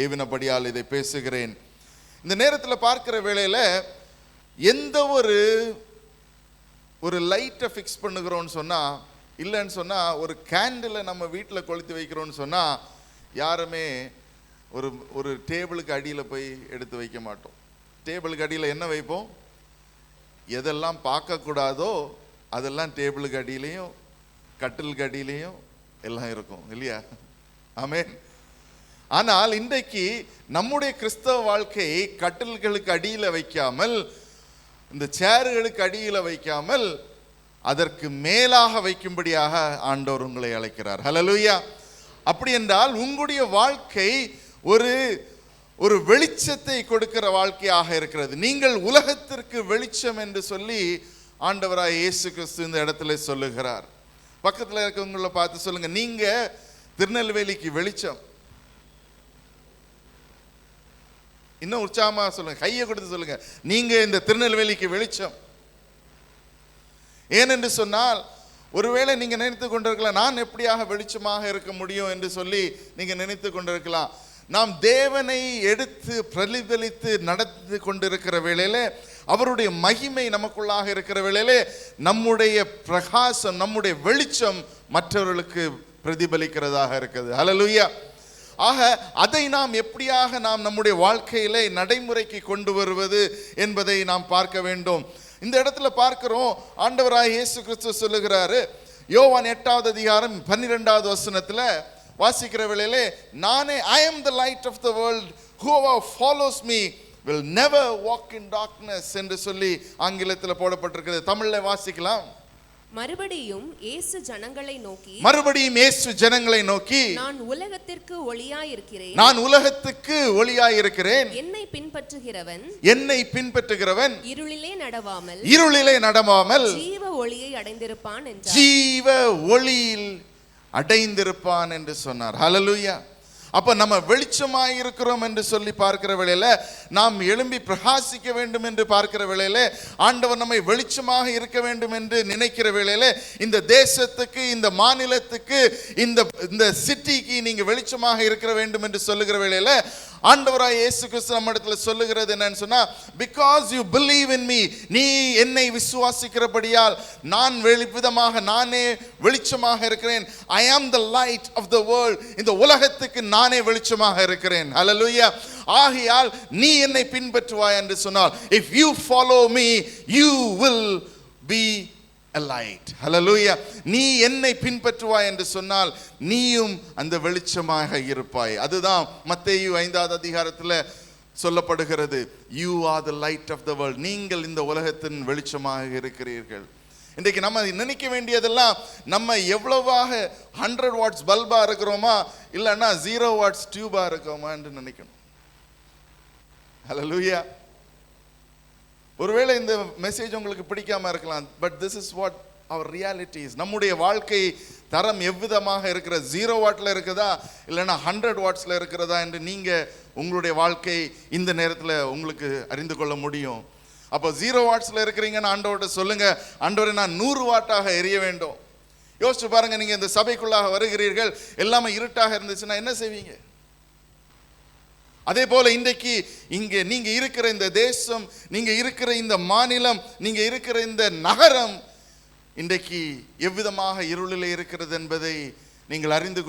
ஏவினபடியால் இதை பேசுகிறேன். இந்த நேரத்தில் பார்க்கிற வேளையில் எந்த ஒரு லைட்டை ஃபிக்ஸ் பண்ணுகிறோன்னு சொன்னால், இல்லைன்னு சொன்னால் ஒரு கேண்டிலை நம்ம வீட்டில் கொளுத்தி வைக்கிறோன்னு சொன்னால் யாருமே ஒரு டேபிளுக்கு அடியில் போய் எடுத்து வைக்க மாட்டோம். டேபிளுக்கு அடியில் என்ன வைப்போம்? எதெல்லாம் பார்க்கக்கூடாதோ அதெல்லாம் டேபிளுக்கு அடியிலையும் கட்டிலுக்கு அடியிலையும் எல்லாம் இருக்கும், இல்லையா? ஆமென். ஆனால் இன்றைக்கு நம்முடைய கிறிஸ்தவ வாழ்க்கையை கட்டில்களுக்கு அடியில் வைக்காமல், இந்த சேர்களுக்கு அடியில் வைக்காமல் அதற்கு மேலாக வைக்கும்படியாக ஆண்டவர் உங்களை அழைக்கிறார். ஹல்லேலூயா. அப்படி என்றால் உங்களுடைய வாழ்க்கை ஒரு வெளிச்சத்தை கொடுக்கிற வாழ்க்கையாக இருக்கிறது. நீங்கள் உலகத்திற்கு வெளிச்சம் என்று சொல்லி ஆண்டவராய் இயேசு கிறிஸ்து இந்த இடத்துல சொல்லுகிறார். பக்கத்தில் இருக்கவங்கள பார்த்து சொல்லுங்க, நீங்க திருநெல்வேலிக்கு வெளிச்சம். இன்னும் உற்சாகமா சொல்லுங்க, கையை கொடுத்து சொல்லுங்க, நீங்க இந்த திருநெல்வேலிக்கு வெளிச்சம். ஏனென்று சொன்னால், ஒருவேளை நீங்க நினைத்து கொண்டிருக்கலாம், நான் எப்படியாக வெளிச்சமாக இருக்க முடியும் என்று சொல்லி நீங்க நினைத்து கொண்டிருக்கலாம். நாம் தேவனை எடுத்து பிரதிபலித்து நடந்து கொண்டிருக்கிற வேளையில, அவருடைய மகிமை நமக்குள்ளாக இருக்கிற வேளையிலே நம்முடைய பிரகாசம், நம்முடைய வெளிச்சம் மற்றவர்களுக்கு பிரதிபலிக்கிறதாக இருக்குது. ஹல்லேலூயா. ஆக அதை நாம் எப்படியாக நாம் நம்முடைய வாழ்க்கையிலே நடைமுறைக்கு கொண்டு வருவது என்பதை நாம் பார்க்க வேண்டும். இந்த இடத்துல பார்க்கிறோம், ஆண்டவராய் இயேசு கிறிஸ்து சொல்லுகிறாரு, யோவான் 8வது அதிகாரம் 12வது வசனத்தில் வாசிக்கிற வேளையிலே, நானே I am the light of the world, whoever follows me will never walk in darkness என்று சொல்லி ஆங்கிலத்தில் போடப்பட்டிருக்கிறது. தமிழில் வாசிக்கலாம். மறுபடியும் இயேசு ஜனங்களை நோக்கி, நான் உலகத்திற்கு ஒளியாயிருக்கிறேன். என்னை பின்பற்றுகிறவன் இருளிலே நடவாமல் ஜீவ ஒளியை அடைந்திருப்பான் என்றார். ஜீவ ஒளியில் அடைந்திருப்பான் என்று சொன்னார். ஹல்லேலூயா. அப்ப நம்ம வெளிச்சமாய் இருக்கிறோம் என்று சொல்லி பார்க்கிற வேளையில, நாம் எழும்பி பிரகாசிக்க வேண்டும் என்று பார்க்கிற வேளையில, ஆண்டவர் நம்மை வெளிச்சமாக இருக்க வேண்டும் என்று நினைக்கிற வேளையில, இந்த தேசத்துக்கு, இந்த மாநிலத்துக்கு, இந்த சிட்டிக்கு நீங்க வெளிச்சமாக இருக்க வேண்டும் என்று சொல்லுகிற வேளையில, ஆண்டவராய் இயேசு கிறிஸ்து நம்மிடத்துல சொல்லுகிறது என்னன்னு சொன்னா, because you believe in me, நீ என்னை விசுவாசிக்கிறபடியால் நான் வெளிவிதமாக நானே வெளிச்சமாக இருக்கிறேன். I am the light of the world. இந்த உலகத்துக்கு நானே வெளிச்சமாக இருக்கிறேன். ஹல்லேலூயா. ஆகையால் நீ என்னை பின்பற்றுவாய் என்று சொன்னால், if you follow me you will be a light. Hallelujah. நீ என்னை பின்பற்றுவாய் என்று சொன்னால் நீயும் அந்த வெளிச்சமாக இருப்பாய். அதுதான் மத்தேயு 5வது அதிகாரத்தில் சொல்லப்படுகிறது. You are the light of the world. நீங்கள் இந்த உலகத்தின் வெளிச்சமாக இருக்கிறீர்கள். இன்றைக்கு நம்ம நினைக்க வேண்டியதெல்லாம், நம்ம எவ்வளவாக 100 வாட்ஸ் பல்பா இருக்கிறோமா இல்லைன்னா 0 வாட்ஸ் டியூபா இருக்கோமா என்று நினைக்கணும். ஹல்லேலூயா. ஒருவேளை இந்த மெசேஜ் உங்களுக்கு பிடிக்காம இருக்கலாம், but this is what our reality is. நம்முடைய வாழ்க்கை தரம் எவ்விதமாக இருக்கிற, 0 வாட்ல இருக்குதா இல்லைன்னா 100 வாட்ஸ்ல இருக்கிறதா என்று நீங்க உங்களுடைய வாழ்க்கை இந்த நேரத்தில் உங்களுக்கு அறிந்து கொள்ள முடியும். அப்போ 0 வாட்ஸ்ல இருக்கிறீங்கன்னு ஆண்டவர்கிட்ட சொல்லுங்க, ஆண்டவரே நான் 100 வாட்டாக எரிய வேண்டும். யோசிச்சு பாருங்க, நீங்க இந்த சபைக்குள்ளாக வருகிறீர்கள், எல்லாமே இருட்டாக இருந்துச்சுன்னா என்ன செய்வீங்க? அதே போல இன்றைக்கு இங்கே நீங்க இருக்கிற இந்த தேசம், நீங்க இருக்கிற இந்த மாநிலம், நீங்க இருக்கிற இந்த நகரம் இன்றைக்கு எவ்விதமாக இருளிலே இருக்கிறது என்பதை நீங்கள் அறிந்து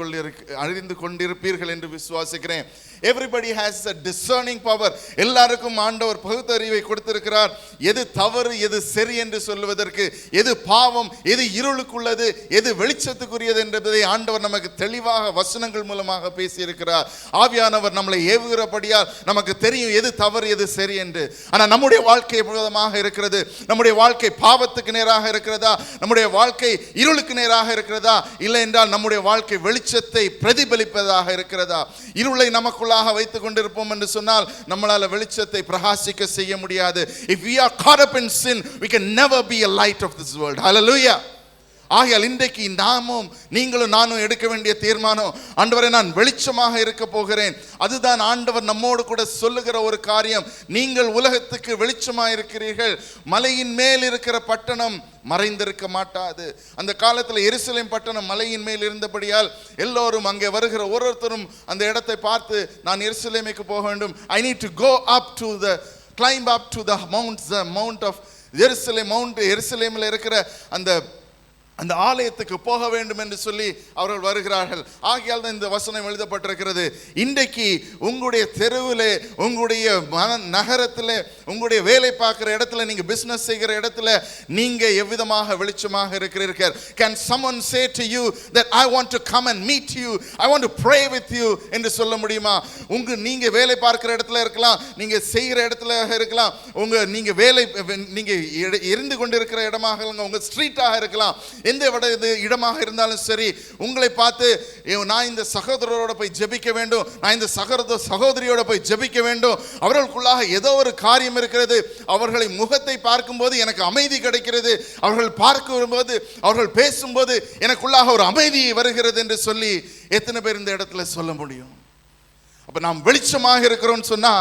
கொண்டிருப்பீர்கள் என்று விசுவாசிக்கிறேன். Everybody has a discerning power. எல்லாருக்கும் ஆண்டவர் பகுத்தறிவை கொடுத்திருக்கிறார். எது தவறு எது சரி என்று சொல்வதற்கு, எது பாவம் எது இருளுக்குள்ளது எது வெளிச்சத்துக்குரியது என்பதை ஆண்டவர் நமக்கு தெளிவாக வசனங்கள் மூலமாக பேசியிருக்கிறார். ஆவியானவர் நம்மளை ஏவுகிறபடியால் நமக்கு தெரியும் எது தவறு எது சரி என்று. ஆனால் நம்முடைய வாழ்க்கை எப்போதுமாக இருக்கிறது? நம்முடைய வாழ்க்கை பாவத்துக்கு நேராக இருக்கிறதா? நம்முடைய வாழ்க்கை இருளுக்கு நேராக இருக்கிறதா? இல்லை என்றால் நம்முடைய வாழ்க்கை வெளிச்சத்தை பிரதிபலிப்பதாக இருக்கிறதா? இருளை நமக்குள்ளாக வைத்துக் கொண்டிருப்போம் என்று சொன்னால் நம்மளால வெளிச்சத்தை பிரகாசிக்க செய்ய முடியாது. If we are caught up in sin, we can never be a light of this world. Hallelujah. ஆகையால் இன்றைக்கு நாமும் நீங்களும் நானும் எடுக்க வேண்டிய தீர்மானம், ஆண்டவரே நான் வெளிச்சமாக இருக்க போகிறேன். அதுதான் ஆண்டவர் நம்மோடு கூட சொல்லுகிற ஒரு காரியம். நீங்கள் உலகத்துக்கு வெளிச்சமாக இருக்கிறீர்கள். மலையின் மேல் இருக்கிற பட்டணம் மறைந்திருக்க மாட்டாது. அந்த காலத்தில் எருசலேம் பட்டணம் மலையின் மேல் இருந்தபடியால் எல்லோரும் அங்கே வருகிற ஒவ்வொருத்தரும் அந்த இடத்தை பார்த்து, நான் எருசலேமுக்கு போக வேண்டும், I need to go up to the climb up to the mount of Jerusalem. Mount எருசலேமில் இருக்கிற அந்த ஆலயத்துக்கு போக வேண்டும் என்று சொல்லி அவர்கள் வருகிறார்கள். ஆகையால் தான் இந்த வசனம் எழுதப்பட்டிருக்கிறது. இன்றைக்கு உங்களுடைய தெருவிலே, உங்களுடைய நகரத்தில், உங்களுடைய வேலை பார்க்குற இடத்துல, நீங்க பிசினஸ் செய்கிற இடத்துல நீங்க எவ்விதமாக வெளிச்சமாக இருக்கிறீர்கள்? Can someone say to you that I want to come and meet you, I want to pray with you என்று சொல்ல முடியுமா? நீங்க வேலை பார்க்கிற இடத்துல இருக்கலாம், நீங்க செய்கிற இடத்துல இருக்கலாம், நீங்க வேலை நீங்க இருந்து கொண்டிருக்கிற இடமாக உங்க ஸ்ட்ரீட்டாக இருக்கலாம், எந்த இடமாக இருந்தாலும் சரி, உங்களை பார்த்து நான் இந்த சகோதரரோட போய் ஜெபிக்க வேண்டும், நான் இந்த சகோதரியோட போய் ஜெபிக்க வேண்டும், அவர்களுக்குள்ளாக ஏதோ ஒரு காரியம் இருக்கிறது, அவர்களை முகத்தை பார்க்கும்போது எனக்கு அமைதி கிடைக்கிறது, அவர்கள் பார்க்கும்போது அவர்கள் பேசும்போது எனக்குள்ளாக ஒரு அமைதி வருகிறது என்று சொல்லி எத்தனை பேர் இந்த இடத்துல சொல்ல முடியும்? அப்ப நாம் வெளிச்சமாக இருக்கிறோம்னு சொன்னா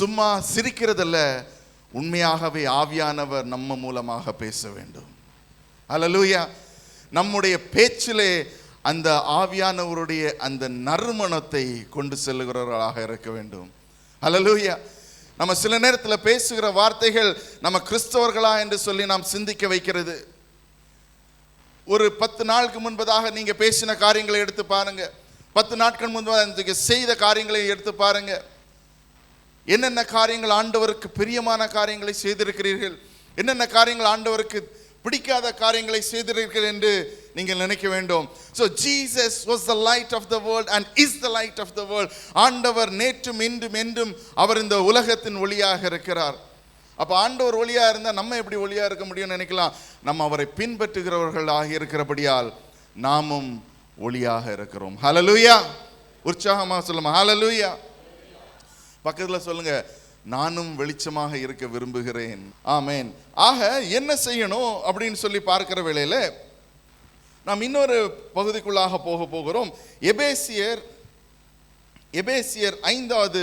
சும்மா சிரிக்கிறதல்ல, உண்மையாகவே ஆவியானவர் நம்ம மூலமாக பேச வேண்டும். ஹல்லேலூயா. நம்முடைய பேச்சிலே அந்த ஆவியானவருடைய அந்த நறுமணத்தை கொண்டு செல்லுகிறவர்களாக இருக்க வேண்டும். ஹல்லேலூயா. நம்ம சில நேரத்தில் பேசுகிற வார்த்தைகள் நம்ம கிறிஸ்தவர்களா என்று சொல்லி நாம் சிந்திக்க வைக்கிறது. ஒரு 10 நாளுக்கு முன்பதாக நீங்க பேசின காரியங்களை எடுத்து பாருங்க, 10 நாட்கள் முன்பதாக செய்த காரியங்களை எடுத்து பாருங்க. என்னென்ன காரியங்கள் ஆண்டவருக்கு பிரியமான காரியங்களை செய்திருக்கிறீர்கள், என்னென்ன காரியங்கள் ஆண்டவருக்கு பிடிக்காத காரியங்களை செய்திருக்கிறீர்கள் என்று நீங்கள் நினைக்க வேண்டும். So Jesus was the light of the world and is the light of the world. ஆண்டவர் நேற்றும் இன்றும் என்றும் அவர் இந்த உலகத்தின் ஒளியாக இருக்கிறார். அப்ப ஆண்டவர் ஒளியா இருந்தா நம்ம எப்படி ஒளியா இருக்க முடியும்னு நினைக்கலாம். நம்ம அவரை பின்பற்றுகிறவர்கள் ஆகி இருக்கிறபடியால் நாமும் ஒளியாக இருக்கிறோம். ஹல்லேலூயா. உற்சாகமாக சொல்லுங்க ஹல்லேலூயா. பக்கத்துல சொல்லுங்க, நானும் வெளிச்சமாக இருக்க விரும்புகிறேன். ஆமென். ஆக என்ன செய்யணும் அப்படின்னு சொல்லி பார்க்கிற வேளையில நாம் இன்னொரு பகுதிக்குள்ளாக போகிறோம். எபேசியர் 5வது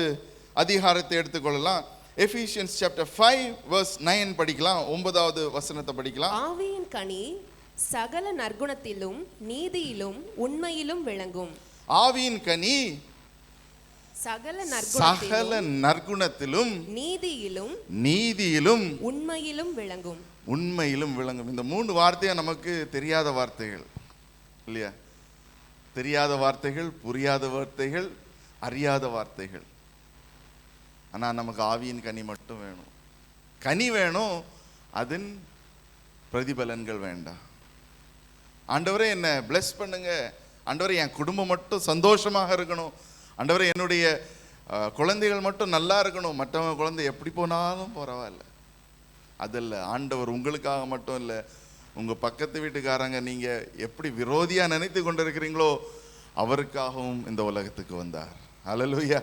அதிகாரத்தை எடுத்துக்கொள்ளலாம். Ephesians chapter 5 verse 9 படிக்கலாம். 9வது வசனத்தை படிக்கலாம். ஆவியின் கனி சகல நற்குணத்திலும் நீதியிலும் உண்மையிலும் விளங்கும். ஆவியின் கனி சகல நற்குணத்திலும் நீதியிலும் உண்மையிலும் விளங்கும். இந்த 3 வார்த்தையா நமக்கு தெரியாத வார்த்தைகள் இல்லையா? தெரியாத வார்த்தைகள், புரியாத வார்த்தைகள், அறியாத வார்த்தைகள். ஆனா நமக்கு ஆவியின் கனி மட்டும் வேணும். கனி வேணும், அதன் பிரதிபலன்கள் வேண்டாம். ஆண்டவரே என்ன பிளஸ் பண்ணுங்க, ஆண்டவரே என் குடும்பம் மட்டும் சந்தோஷமாக இருக்கணும், ஆண்டவரே என்னுடைய குழந்தைகள் மட்டும் நல்லா இருக்கணும், மற்றவங்க குழந்தை எப்படி போனாலும் பரவாயில்ல. அதல்ல, ஆண்டவர் உங்களுக்காக மட்டும் இல்லை, உங்க பக்கத்து வீட்டுக்காரங்க நீங்க எப்படி விரோதியா நினைத்து கொண்டிருக்கிறீங்களோ அவருக்காகவும் இந்த உலகத்துக்கு வந்தார். ஹல்லேலூயா.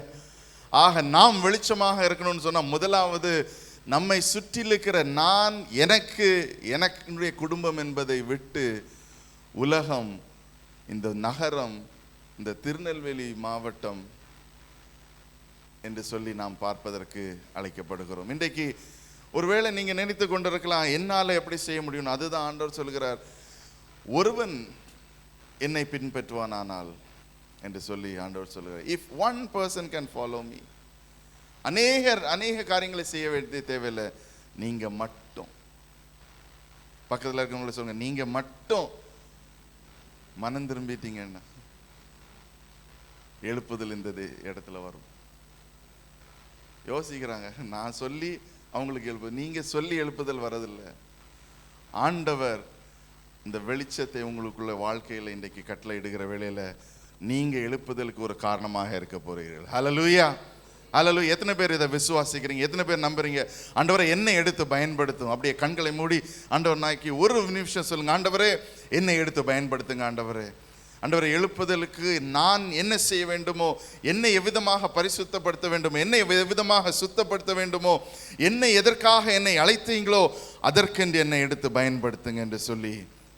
ஆக நாம் வெளிச்சமாக இருக்கணும்னு சொன்னா, முதலாவது நம்மை சுற்றி இருக்கிற நான், என்னுடைய குடும்பம் என்பதை விட்டு உலகம், இந்த நகரம், இந்த திருநெல்வேலி மாவட்டம் என்று சொல்லி நாம் பார்ப்பதற்கு அழைக்கப்படுகிறோம். இன்றைக்கு ஒருவேளை நீங்க நினைத்து கொண்டிருக்கலாம், என்னால எப்படி செய்ய முடியும்? அதுதான் ஆண்டவர் சொல்கிறார், ஒருவன் என்னை பின்பற்றுவானானால் என்று சொல்லி ஆண்டவர் சொல்கிறார். If one person can follow me. அநேக காரியங்களை செய்ய வேண்டிய தேவையில்லை. நீங்க மட்டும் பக்கத்தில் இருக்கவங்களை சொல்லுங்க, நீங்க மட்டும் மனம் திரும்பிட்டீங்கன்னா எழுப்புதல் இந்த இடத்துல வரும். யோசிக்கிறாங்க, நான் சொல்லி அவங்களுக்கு எழுப்பு, நீங்க சொல்லி எழுப்புதல் வரதில்லை. ஆண்டவர் இந்த வெளிச்சத்தை உங்களுக்குள்ள வாழ்க்கையில இன்றைக்கு கட்டளை இடுகிற வேளையில நீங்க எழுப்புதலுக்கு ஒரு காரணமாக இருக்க போறீர்கள். ஹல்லேலூயா, ஹல்லேலூயா. எத்தனை பேர் இதை விசுவாசிக்கிறீங்க? எத்தனை பேர் நம்புறீங்க? ஆண்டவரை என்னை எடுத்து பயன்படுத்தும். அப்படியே கண்களை மூடி ஆண்டவர் நாய்க்கு ஒரு நிமிஷம் சொல்லுங்க, ஆண்டவரே என்னை எடுத்து பயன்படுத்துங்க. ஆண்டவரை எழுப்புதலுக்கு நான் என்ன செய்ய வேண்டுமோ, என்னை எவ்விதமாக பரிசுத்தப்படுத்த வேண்டுமோ, என்னை எவ்விதமாக சுத்தப்படுத்த வேண்டுமோ, எதற்காக என்னை அழைத்தீங்களோ அதற்கென்று என்னை எடுத்து பயன்படுத்துங்க என்று சொல்லி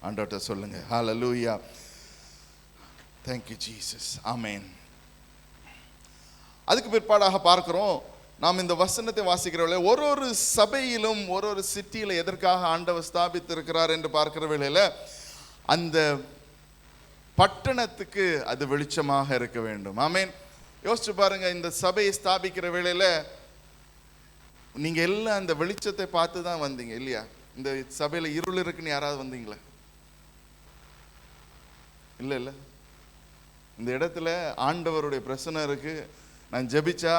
ஆண்டவர்கிட்ட சொல்லுங்க. ஹல்லேலூயா. Thank you Jesus. Amen. அதுக்கு பிற்பாடாக பார்க்கிறோம், நாம் இந்த வசனத்தை வாசிக்கிறவர்களே, ஒரு சபையிலும் ஒரு சிட்டியில எதற்காக ஆண்டவர் ஸ்தாபித்து இருக்கிறார் என்று பார்க்கிற வேளையில அந்த பட்டணத்துக்கு அது வெளிச்சமாக இருக்க வேண்டும். ஆமென். யோசிச்சு பாருங்க, இந்த சபையை ஸ்தாபிக்கிற வேளையில நீங்க எல்லாம் அந்த வெளிச்சத்தை பார்த்து தான் வந்தீங்க இல்லையா? இந்த சபையில இருள் இருக்குன்னு யாராவது வந்தீங்களா? இல்ல. இந்த இடத்துல ஆண்டவருடைய பிரசன்னம் இருக்கு. நான் ஜெபிச்சா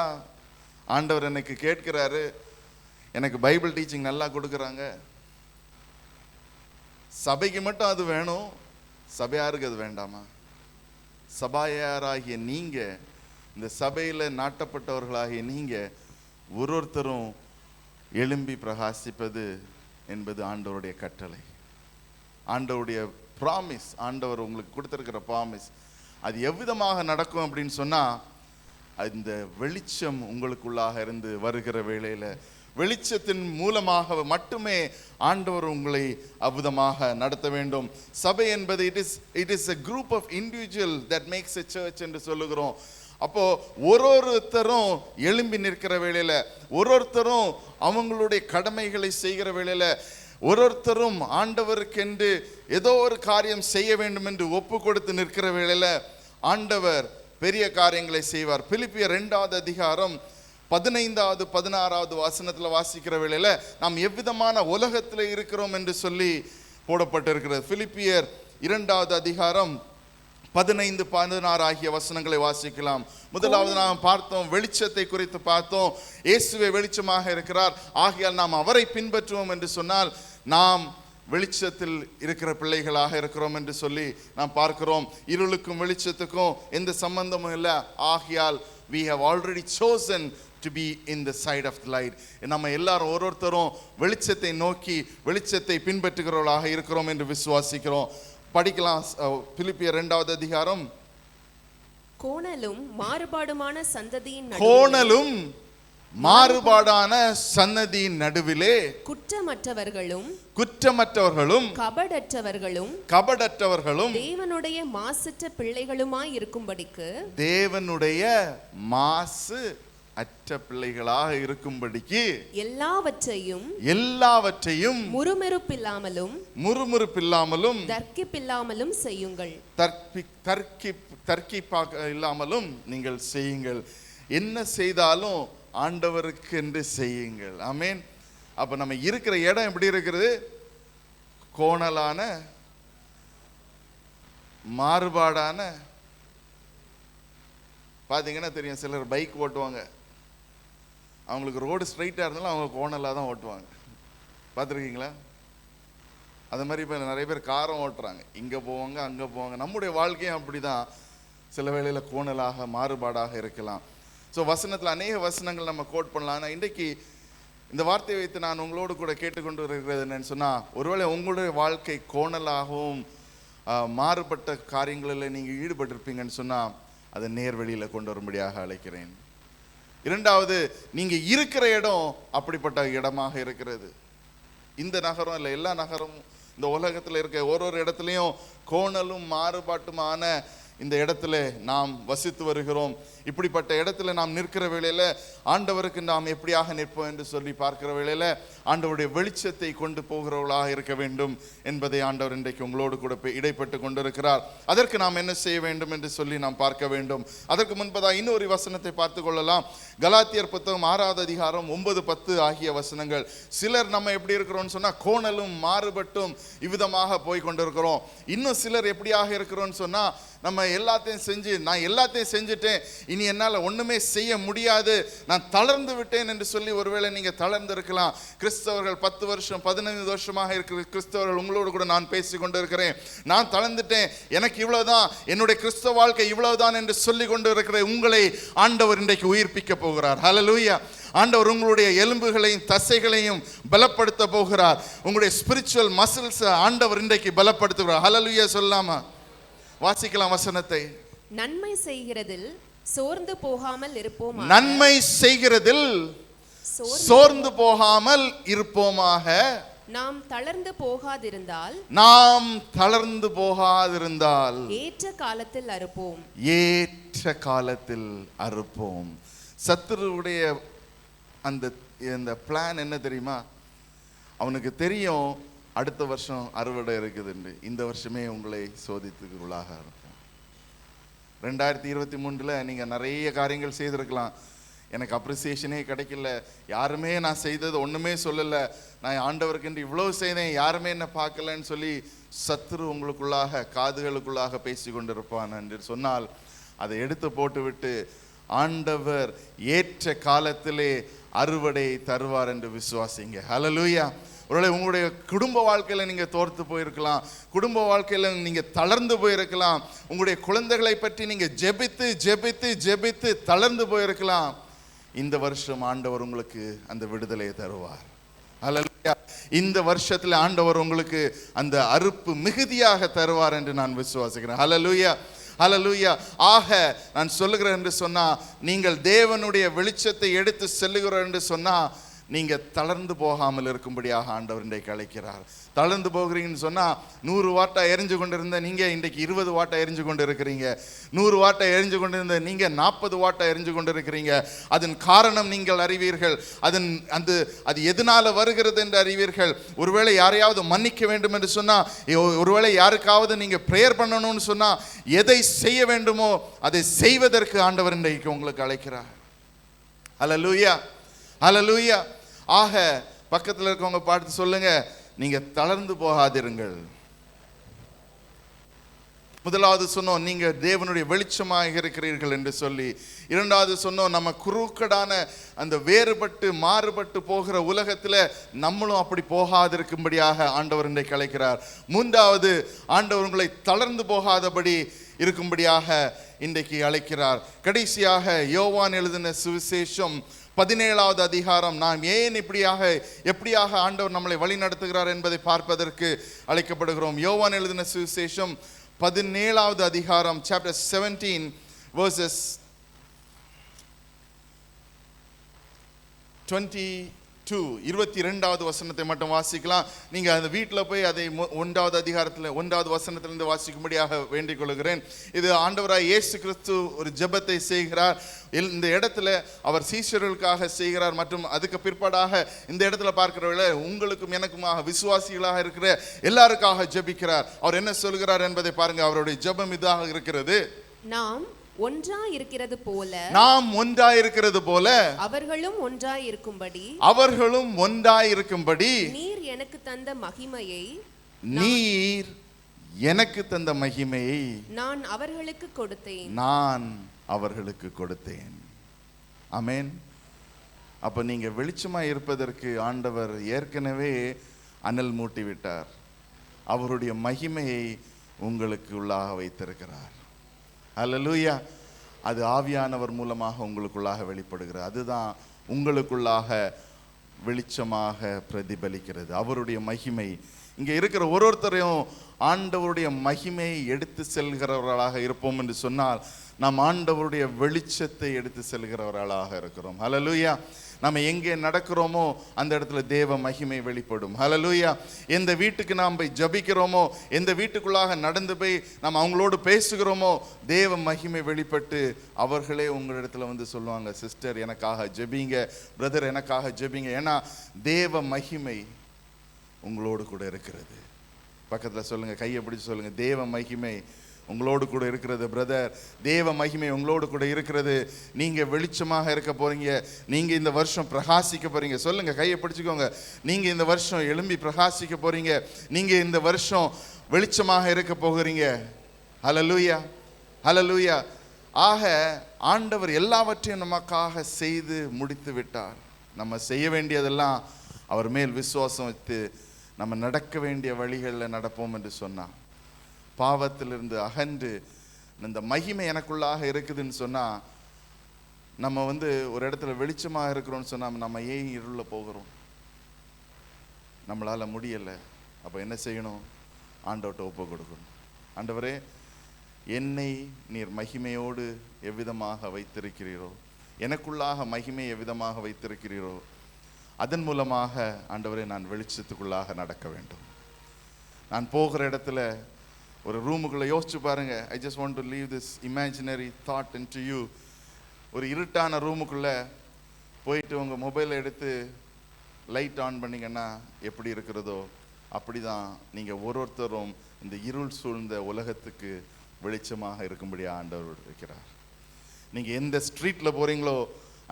ஆண்டவர் எனக்கு கேட்கிறாரு, எனக்கு பைபிள் டீச்சிங் நல்லா கொடுக்குறாங்க. சபைக்கு மட்டும் அது வேணும், சபையாருக்கு அது வேண்டாமா? சபையாராகிய நீங்க, இந்த சபையில நாட்டப்பட்டவர்களாகிய நீங்க ஒருத்தரும் எழும்பி பிரகாசிப்பது என்பது ஆண்டவருடைய கட்டளை, ஆண்டவருடைய ப்ராமிஸ். ஆண்டவர் உங்களுக்கு கொடுத்திருக்கிற ப்ராமிஸ். அது எவ்விதமாக நடக்கும் அப்படின்னு சொன்னா, இந்த வெளிச்சம் உங்களுக்குள்ளாக இருந்து வருகிற வேளையில வெளிச்சத்தின் மூலமாக மட்டுமே ஆண்டவர் உங்களை அவ்விதமாக நடத்த வேண்டும். சபை என்பது it is a group of individual that makes a church என்று சொல்லுகிறோம். அப்போ ஒருத்தரும் எழும்பி நிற்கிற வேளையில, ஒருத்தரும் அவங்களுடைய கடமைகளை செய்கிற வேளையில, ஒருத்தரும் ஆண்டவருக்கென்று ஏதோ ஒரு காரியம் செய்ய வேண்டும் என்று ஒப்பு கொடுத்து நிற்கிற வேளையில ஆண்டவர் பெரிய காரியங்களை செய்வார். பிலிப்பியர் 2வது அதிகாரம் 15வது 16வது வசனத்துல வாசிக்கிற வேளையில நாம் எவ்விதமான உலகத்தில் இருக்கிறோம் என்று சொல்லி போடப்பட்டிருக்கிறது. பிலிப்பியர் 2வது அதிகாரம் 15, 16 ஆகிய வசனங்களை வாசிக்கலாம். முதலாவது நாம் பார்த்தோம், வெளிச்சத்தை குறித்து பார்த்தோம். இயேசுவே வெளிச்சமாக இருக்கிறார், ஆகையால் நாம் அவரை பின்பற்றுவோம் என்று சொன்னால் நாம் வெளிச்சத்தில் இருக்கிற பிள்ளைகளாக இருக்கிறோம் என்று சொல்லி நாம் பார்க்கிறோம். இருளுக்கும் வெளிச்சத்துக்கும் எந்த சம்பந்தமும் இல்லை. ஆகையால் we have already chosen to be in the side of the light. நம்ம எல்லாரும் ஒருத்தரும் வெளிச்சத்தை நோக்கி வெளிச்சத்தை பின்பற்றுகிறவர்களாக இருக்கிறோம் என்று விசுவாசிக்கிறோம். படிக்கலாம். பிலிப்பியர் 2வது அதிகாரம். கோணலும் மாறுபாடுமான சந்ததியின் நடுவிலே குற்றமற்றவர்களும் கபடற்றவர்களும் தேவனுடைய மாசற்ற பிள்ளைகளுமாய் இருக்கும்படிக்கு அற்ற பிள்ளைகளாக இருக்கும்படிக்கு எல்லாவற்றையும் முறுமுறுப்பில்லாமலும் தர்க்கிப்பாக இல்லாமலும் நீங்கள் செய்யுங்கள். என்ன செய்தாலும் ஆண்டவருக்கு என்று செய்யுங்கள். ஆமென். அப்ப நம்ம இருக்கிற இடம் எப்படி இருக்கிறது? கோணலான, மாறுபாடான. பாத்தீங்கன்னா தெரியும், சிலர் பைக் ஓட்டுவாங்க, அவங்களுக்கு ரோடு ஸ்ட்ரைட்டா இருந்தாலும் அவங்க கோணலாக தான் ஓட்டுவாங்க. பார்த்துருக்கீங்களா? அது மாதிரி இப்போ நிறைய பேர் காரம் ஓட்டுறாங்க, இங்கே போவாங்க அங்கே போவாங்க. நம்முடைய வாழ்க்கையும் அப்படி தான், சில வேளையில் கோணலாக மாறுபாடாக இருக்கலாம். ஸோ வசனத்தில் அநேக வசனங்கள் நம்ம கோட் பண்ணலாம். ஆனால் இன்றைக்கு இந்த வார்த்தையை வைத்து நான் உங்களோடு கூட கேட்டுக்கொண்டு இருக்கிறது என்னன்னு சொன்னால், ஒருவேளை உங்களுடைய வாழ்க்கை கோணலாகவும் மாறுபட்ட காரியங்களில் நீங்கள் ஈடுபட்டிருப்பீங்கன்னு சொன்னால் அதை நேர்வழியில் கொண்டு வரும்படியாக அழைக்கிறேன். இரண்டாவது, நீங்கள் இருக்கிற இடம் அப்படிப்பட்ட இடமாக இருக்கிறது. இந்த நகரம் இல்லை, எல்லா நகரமும் இந்த உலகத்தில் இருக்க ஒரு இடத்துலையும் கோணலும் மாறுபாட்டுமான இந்த இடத்துல நாம் வசித்து வருகிறோம். இப்படிப்பட்ட இடத்துல நாம் நிற்கிற வேளையில் ஆண்டவருக்கு நாம் எப்படியாக நிற்போம் என்று சொல்லி பார்க்கிற வேளையில் ஆண்டவருடைய வெளிச்சத்தை கொண்டு போகிறவர்களாக இருக்க வேண்டும் என்பதை ஆண்டவர் இன்றைக்கு உங்களோடு கூட இடைப்பட்டு கொண்டிருக்கிறார். அதற்கு நாம் என்ன செய்ய வேண்டும் என்று சொல்லி நாம் பார்க்க வேண்டும். அதற்கு முன்பதாக இன்னொரு வசனத்தை பார்த்து கொள்ளலாம். கலாத்தியர் புத்தகம் 6வது அதிகாரம் 9, 10 ஆகிய வசனங்கள். சிலர் நம்ம எப்படி இருக்கிறோம்னு சொன்னால் கோணலும் மாறுபட்டும் இவ்விதமாக போய் கொண்டிருக்கிறோம். இன்னும் சிலர் எப்படியாக இருக்கிறோம்னு சொன்னால், நம்ம எல்லாத்தையும் செஞ்சு, நான் எல்லாத்தையும் செஞ்சுட்டேன், இனி என்னால் ஒன்றுமே செய்ய முடியாது, நான் தளர்ந்து விட்டேன் என்று சொல்லி ஒருவேளை நீங்கள் தளர்ந்து இருக்கலாம். கிறிஸ்தவர்கள் 10 வருஷம் 15 வருஷமாக இருக்கிற கிறிஸ்தவர்கள் உங்களோடு கூட நான் பேசி கொண்டு இருக்கிறேன். நான் தளர்ந்துட்டேன், எனக்கு இவ்வளவுதான், என்னுடைய கிறிஸ்தவ வாழ்க்கை இவ்வளவுதான் என்று சொல்லி கொண்டு இருக்கிற உங்களை ஆண்டவர் இன்றைக்கு உயிர்ப்பிக்க போகிறார். ஹல்லேலூயா. ஆண்டவர் உங்களுடைய எலும்புகளையும் தசைகளையும் பலப்படுத்த போகிறார். உங்களுடைய ஸ்பிரிச்சுவல் மசில்ஸ் ஆண்டவர் இன்றைக்கு பலப்படுத்துகிறார். ஹல்லேலூயா சொல்லாமா? வாசிக்கலாம் வசனத்தை. நன்மை செய்கிறதில் சோர்ந்து போகாமல் இருப்போம். நன்மை செய்கிறதில் சோர்ந்து போகாமல் இருப்போமாக. நாம் தளர்ந்து போகாதிருந்தால், நாம் தளர்ந்து போகாதிருந்தால் ஏற்ற காலத்தில் அறுப்போம். ஏற்ற காலத்தில் அறுப்போம். சத்துருவுடைய அந்த பிளான் என்ன தெரியுமா? அவனுக்கு தெரியும் அடுத்த வருஷம் அறுவடை இருக்குதுன்னு. இந்த வருஷமே உங்களை சோதித்துக்குள்ளாக இருக்கும். 2023 நீங்கள் நிறைய காரியங்கள் செய்திருக்கலாம். எனக்கு அப்ரிசியேஷனே கிடைக்கல, யாருமே நான் செய்தது ஒன்றுமே சொல்லலை, நான் ஆண்டவருக்கு இவ்வளோ செய்தேன், யாருமே என்ன பார்க்கலன்னு சொல்லி சத்துரு உங்களுக்குள்ளாக காதுகளுக்குள்ளாக பேசி கொண்டிருப்பான் என்று சொன்னால், அதை எடுத்து போட்டுவிட்டு ஆண்டவர் ஏற்ற காலத்திலே அறுவடை தருவார் என்று விசுவாசிங்க. ஹல்லேலூயா. ஒருவேளை உங்களுடைய குடும்ப வாழ்க்கையில் நீங்கள் தோர்த்து போயிருக்கலாம், குடும்ப வாழ்க்கையில் நீங்கள் தளர்ந்து போயிருக்கலாம், உங்களுடைய குழந்தைகளை பற்றி நீங்கள் ஜெபித்து ஜெபித்து ஜெபித்து தளர்ந்து போயிருக்கலாம். இந்த வருஷம் ஆண்டவர் உங்களுக்கு அந்த விடுதலையை தருவார். ஹல்லேலூயா. இந்த வருஷத்தில் ஆண்டவர் உங்களுக்கு அந்த அறுப்பு மிகுதியாக தருவார் என்று நான் விசுவாசிக்கிறேன். ஹல்லேலூயா. ஹல்லேலூயா. ஆக நான் சொல்லுகிறேன் என்று சொன்னா, நீங்கள் தேவனுடைய வெளிச்சத்தை எடுத்து செல்லுகிறோம் என்று சொன்னா, நீங்க தளர்ந்து போகாமல் இருக்கும்படியாக ஆண்டவர் இன்றைக்கு அழைக்கிறார். தளர்ந்து போகிறீங்கன்னு சொன்னா, 100 வாட்டை எரிஞ்சு கொண்டிருந்த நீங்க இன்றைக்கு 20 வாட்டை எரிஞ்சு கொண்டு இருக்கிறீங்க. 100 வாட்டை எரிஞ்சு கொண்டிருந்த நீங்க 40 வாட்டை எரிஞ்சு கொண்டு இருக்கிறீங்க. அதன் காரணம் நீங்கள் அறிவீர்கள். அது எதனால வருகிறது என்று அறிவீர்கள். ஒருவேளை யாரையாவது மன்னிக்க வேண்டும் என்று சொன்னா, ஒருவேளை யாருக்காவது நீங்க பிரேயர் பண்ணணும்னு சொன்னா, எதை செய்ய வேண்டுமோ அதை செய்வதற்கு ஆண்டவர் இன்றைக்கு உங்களுக்கு அழைக்கிறார். ஹல்லேலூயா. ஹல்லேலூயா. ஆக பக்கத்தில் இருக்கவங்க பார்த்து சொல்லுங்க, நீங்க தளர்ந்து போகாதிருங்கள். முதலாவது சொன்னோம், நீங்க தேவனுடைய வெளிச்சமாக இருக்கிறீர்கள் என்று சொல்லி. இரண்டாவது சொன்னோம், நம்ம குறுக்கடான அந்த வேறுபட்டு மாறுபட்டு போகிற உலகத்துல நம்மளும் அப்படி போகாதிருக்கும்படியாக ஆண்டவர் இன்றைக்கு அழைக்கிறார். மூன்றாவது, ஆண்டவர் உங்களை தளர்ந்து போகாதபடி இருக்கும்படியாக இன்றைக்கு அழைக்கிறார். கடைசியாக யோவான் எழுதின சுவிசேஷம் 17வது அதிகாரம், நாம் ஏன் எப்படியாக ஆண்டவர் நம்மளை வழி நடத்துகிறார் என்பதை பார்ப்பதற்கு அழைக்கப்படுகிறோம். யோவான் எழுதின சுவிசேஷம் 17வது அதிகாரம், chapter 17 verses 22வது வசனத்தை மட்டும் வாசிக்கலாம். நீங்க அந்த வீட்டில் போய் அதை 1வது அதிகாரத்தில் 1வது வசனத்திலிருந்து வாசிக்கும்படியாக வேண்டிக் கொள்கிறேன். இது ஆண்டவராய் இயேசு கிறிஸ்து ஒரு ஜெபத்தை செய்கிறார். இந்த இடத்துல அவர் சீஷர்களுக்காக செய்கிறார். மற்றும் அதுக்கு பிற்பாடாக இந்த இடத்துல பார்க்கிறவர்கள உங்களுக்கும் எனக்குமாக விசுவாசிகளாக இருக்கிற எல்லாருக்காக ஜெபிக்கிறார். அவர் என்ன சொல்கிறார் என்பதை பாருங்க. அவருடைய ஜெபம் இதாக இருக்கிறது. நாம் ஒன்றாயிருக்கிறது போல நாம் ஒன்றாயிருக்கிறது போல அவர்களும் ஒன்றாயிருக்கும்படி நீர் எனக்கு தந்த மகிமையை நான் அவர்களுக்கு கொடுத்தேன். ஆமென். அப்ப நீங்க வெளிச்சமா இருப்பதற்கு ஆண்டவர் ஏற்கனவே அனல் மூட்டி விட்டார். அவருடைய மகிமையை உங்களுக்கு உள்ளாக வைத்திருக்கிறார். அல்லேலூயா. அது ஆவியானவர் மூலமாக உங்களுக்குள்ளாக வெளிப்படுகிறது. அதுதான் உங்களுக்குள்ளாக வெளிச்சமாக பிரதிபலிக்கிறது. அவருடைய மகிமை இங்க இருக்கிற ஒருத்தரையும் ஆண்டவருடைய மகிமையை எடுத்து செல்கிறவர்களாக இருப்போம் என்று சொன்னால் நாம் ஆண்டவருடைய வெளிச்சத்தை எடுத்து செல்கிறவர்களாக இருக்கிறோம். ஹல்லேலூயா. நம்ம எங்கே நடக்கிறோமோ அந்த இடத்துல தேவ மகிமை வெளிப்படும். ஹல்லேலூயா. எந்த வீட்டுக்கு நாம் போய் ஜபிக்கிறோமோ, எந்த வீட்டுக்குள்ளாக நடந்து போய் நாம் அவங்களோடு பேசுகிறோமோ, தேவ மகிமை வெளிப்பட்டு அவர்களே உங்களிடத்துல வந்து சொல்லுவாங்க, சிஸ்டர் எனக்காக ஜெபிங்க, பிரதர் எனக்காக ஜெபிங்க. ஏன்னா தேவ மகிமை உங்களோடு கூட இருக்கிறது. பக்கத்தில் சொல்லுங்க, கையை பிடிச்சு சொல்லுங்க, தேவ மகிமை உங்களோடு கூட இருக்கிறது பிரதர். தேவ மகிமை உங்களோடு கூட இருக்கிறது. நீங்க வெளிச்சமாக இருக்க போறீங்க. நீங்க இந்த வருஷம் பிரகாசிக்க போறீங்க. சொல்லுங்க, கையை பிடிச்சுக்கோங்க. நீங்க இந்த வருஷம் எழும்பி பிரகாசிக்க போறீங்க. நீங்க இந்த வருஷம் வெளிச்சமாக இருக்க போகிறீங்க. ஹல்லேலூயா, ஹல்லேலூயா. ஆக ஆண்டவர் எல்லாவற்றையும் நமக்காக செய்து முடித்து விட்டார். நம்ம செய்ய வேண்டியதெல்லாம் அவர் மேல் விசுவாசம் வைத்து நம்ம நடக்க வேண்டிய வழிகளில் நடப்போம் என்று சொன்னார். பாவத்திலிருந்து அகன்று இந்த மகிமை எனக்குள்ளாக இருக்குதுன்னு சொன்னால், நம்ம வந்து ஒரு இடத்துல வெளிச்சமாக இருக்கிறோம்னு சொன்னால் நம்ம ஏன் இருள போகிறோம்? நம்மளால் முடியலை. அப்போ என்ன செய்யணும்? ஆண்டவர்கிட்ட ஒப்பு கொடுக்கணும். ஆண்டவரே, என்னை நீர் மகிமையோடு எவ்விதமாக வைத்திருக்கிறீரோ, எனக்குள்ளாக மகிமை எவ்விதமாக வைத்திருக்கிறீரோ, அதன் மூலமாக ஆண்டவரே நான் வெளிச்சத்துக்குள்ளாக நடக்க வேண்டும். நான் போகிற இடத்துல ஒரு ரூமுக்குள்ளே யோசிச்சு பாருங்க. I just want to leave this imaginary thought into you. ஒரு இருட்டான ரூமுக்குள்ளே போயிட்டு உங்கள் மொபைலை எடுத்து லைட் ஆன் பண்ணிங்கன்னா எப்படி இருக்கிறதோ அப்படி தான் நீங்கள் ஒருத்தரும் இந்த இருள் சூழ்ந்த உலகத்துக்கு வெளிச்சமாக இருக்கும்படியாக ஆண்டவர் இருக்கிறார். நீங்கள் எந்த ஸ்ட்ரீட்டில் போகிறீங்களோ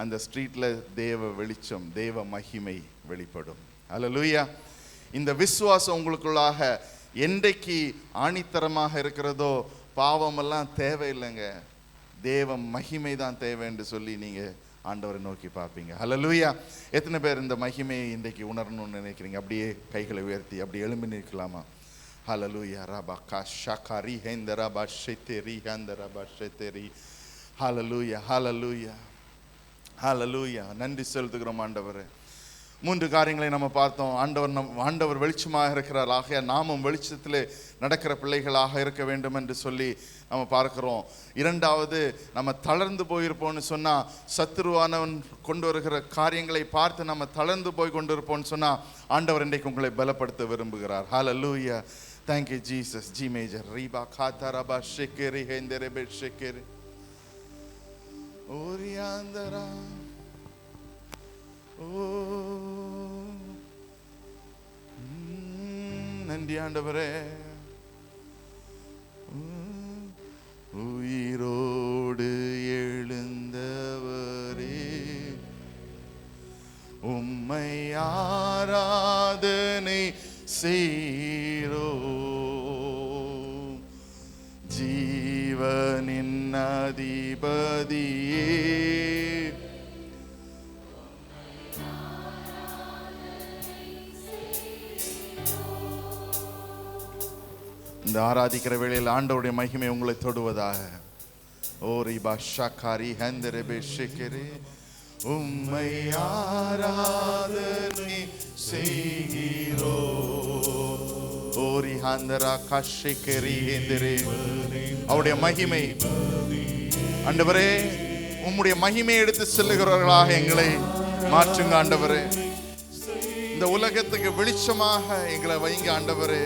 அந்த ஸ்ட்ரீட்டில் தேவ வெளிச்சம், தேவ மகிமை வெளிப்படும். ஹல்லேலூயா. இந்த விசுவாசம் உங்களுக்குள்ளாக என்றைக்கு ஆணித்தரமாக இருக்கிறதோ பாவமெல்லாம் தேவையில்லைங்க, தேவ மகிமை தான் தேவை என்று சொல்லி நீங்கள் ஆண்டவரை நோக்கி பார்ப்பீங்க. ஹல்லேலூயா. எத்தனை பேர் இந்த மகிமையை இன்றைக்கு உணரணும்னு நினைக்கிறீங்க? அப்படியே கைகளை உயர்த்தி அப்படி எழும்பி நிற்கலாமா? ஹல்லேலூயா. ரபா கஷகரி ஹேந்தரா பஷெதரி ஹேந்தரா பஷெதரி. ஹல்லேலூயா, ஹல்லேலூயா, ஹல்லேலூயா. நன்றி செலுத்துகிறோம் ஆண்டவரே. 3 காரியங்களை நம்ம பார்த்தோம். ஆண்டவர் வெளிச்சமாக இருக்கிறார். ஆகையா நாமும் வெளிச்சத்திலே நடக்கிற பிள்ளைகளாக இருக்க வேண்டும் என்று சொல்லி நம்ம பார்க்கிறோம். 2வது, நம்ம தளர்ந்து போயிருப்போம்னு சொன்னால், சத்துருவானவன் கொண்டு வருகிற காரியங்களை பார்த்து நம்ம தளர்ந்து போய் கொண்டிருப்போம்னு சொன்னால் ஆண்டவர் இன்றைக்கு உங்களை பலப்படுத்த விரும்புகிறார். ஹல்லேலூயா. Thank you Jesus. G major. Riba khataraba shekeri henderebe shekeri. Oriandara. நன்றி ஆண்டவரே. உயிரோடு எழுந்தவரே, உம்மை ஆராதனை செய்கிறோ. ஜீவனின் அதிபதியே, இந்த ஆராதிக்கிற வேளையில் ஆண்டவருடைய மகிமை உங்களை தொடுவதாக. ஓ ரிபா ஷகாரி ஹந்தரபே ஷெகரி. உம்மை ஆராதனை செய்கிறோ. ஓரி ஹந்தரா கஷெகரி ஹந்தரே. அவருடைய மகிமை ஆண்டவரே, உம்முடைய மகிமை எடுத்து செல்லுகிறவர்களாக எங்களை மாற்றுங்க ஆண்டவரே. இந்த உலகத்துக்கு வெளிச்சமாக எங்களை வைங்க ஆண்டவரே.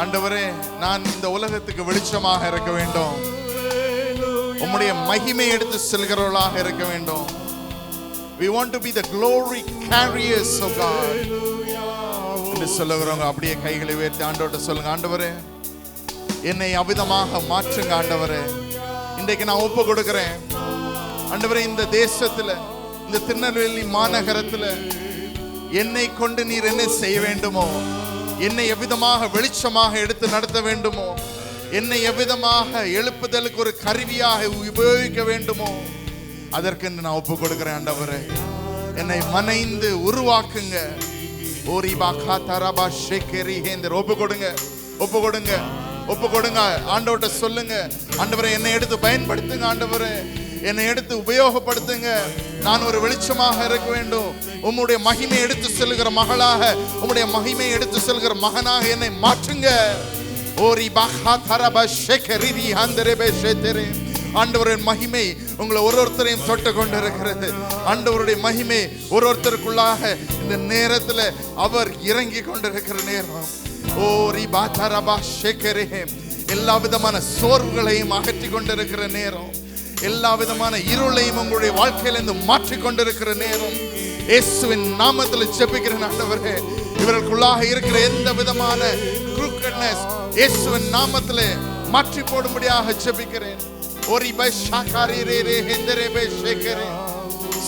ஆண்டவரே, நான் இந்த உலகத்துக்கு வெளிச்சமாக இருக்க வேண்டும். உம்முடைய மகிமை எடுத்து செல்கிறவர்களாக இருக்க வேண்டும். We want to be the glory carriers of God. என்று சொல்லுகிறவங்க அப்படியே கைகளை உயர்த்தி ஆண்டவர்கிட்ட சொல்லுங்க, ஆண்டவரே என்னை அவிதமாக மாற்றுங்க. ஆண்டவரே, இன்றைக்கு நான் ஒப்பு கொடுக்கிறேன். ஆண்டவரே, இந்த தேசத்துல, இந்த திருநெல்வேலி மாநகரத்துல என்னை கொண்டு நீர் என்ன செய்ய வேண்டுமோ, என்னை எவ்விதமாக வெளிச்சமாக எடுத்து நடத்த வேண்டுமோ, என்னை எவ்விதமாக எழுப்புதலுக்கு ஒரு கருவியாக உபயோகிக்க வேண்டுமோ, அதற்கு நான் ஒப்பு கொடுக்கிறேன். ஆண்டவரே, என்னை மனைந்து உருவாக்குங்க. ஒப்பு கொடுங்க, ஒப்பு கொடுங்க, ஒப்பு கொடுங்க. ஆண்டவர்கிட்ட சொல்லுங்க, ஆண்டவரே என்னை எடுத்து பயன்படுத்துங்க. ஆண்டவரே என்னை எடுத்து உபயோகப்படுத்துங்க. நான் ஒரு வெளிச்சமாக இருக்க வேண்டும். உம்முடைய மகிமை எடுத்து செல்கிற மகளாக, உம்முடைய மகிமை எடுத்து செல்கிற மகனாக என்னை மாற்றுங்க. ஆண்டவரின் மகிமை உங்களை ஒருத்தரையும் தொட்டு கொண்டு இருக்கிறது. ஆண்டவருடைய மகிமை ஒருத்தருக்குள்ளாக இந்த நேரத்தில் அவர் இறங்கி கொண்டிருக்கிற நேரம். எல்லா விதமான சோர்வுகளையும் அகற்றி கொண்டிருக்கிற நேரம், எல்லா விதமான இருளையும் உங்களுடைய வாழ்க்கையிலிருந்து மாற்றி கொண்டிருக்கிற நேரம். இயேசுவின் நாமத்தில் ஜெபிக்கிறேன். ஆண்டவரே, இவர்களுக்குள்ளாக இருக்கிற எந்த விதமான குருக்கட்னஸ் இயேசுவின் நாமத்தில் மாற்றி போடும்படியாக ஜெபிக்கிறேன்.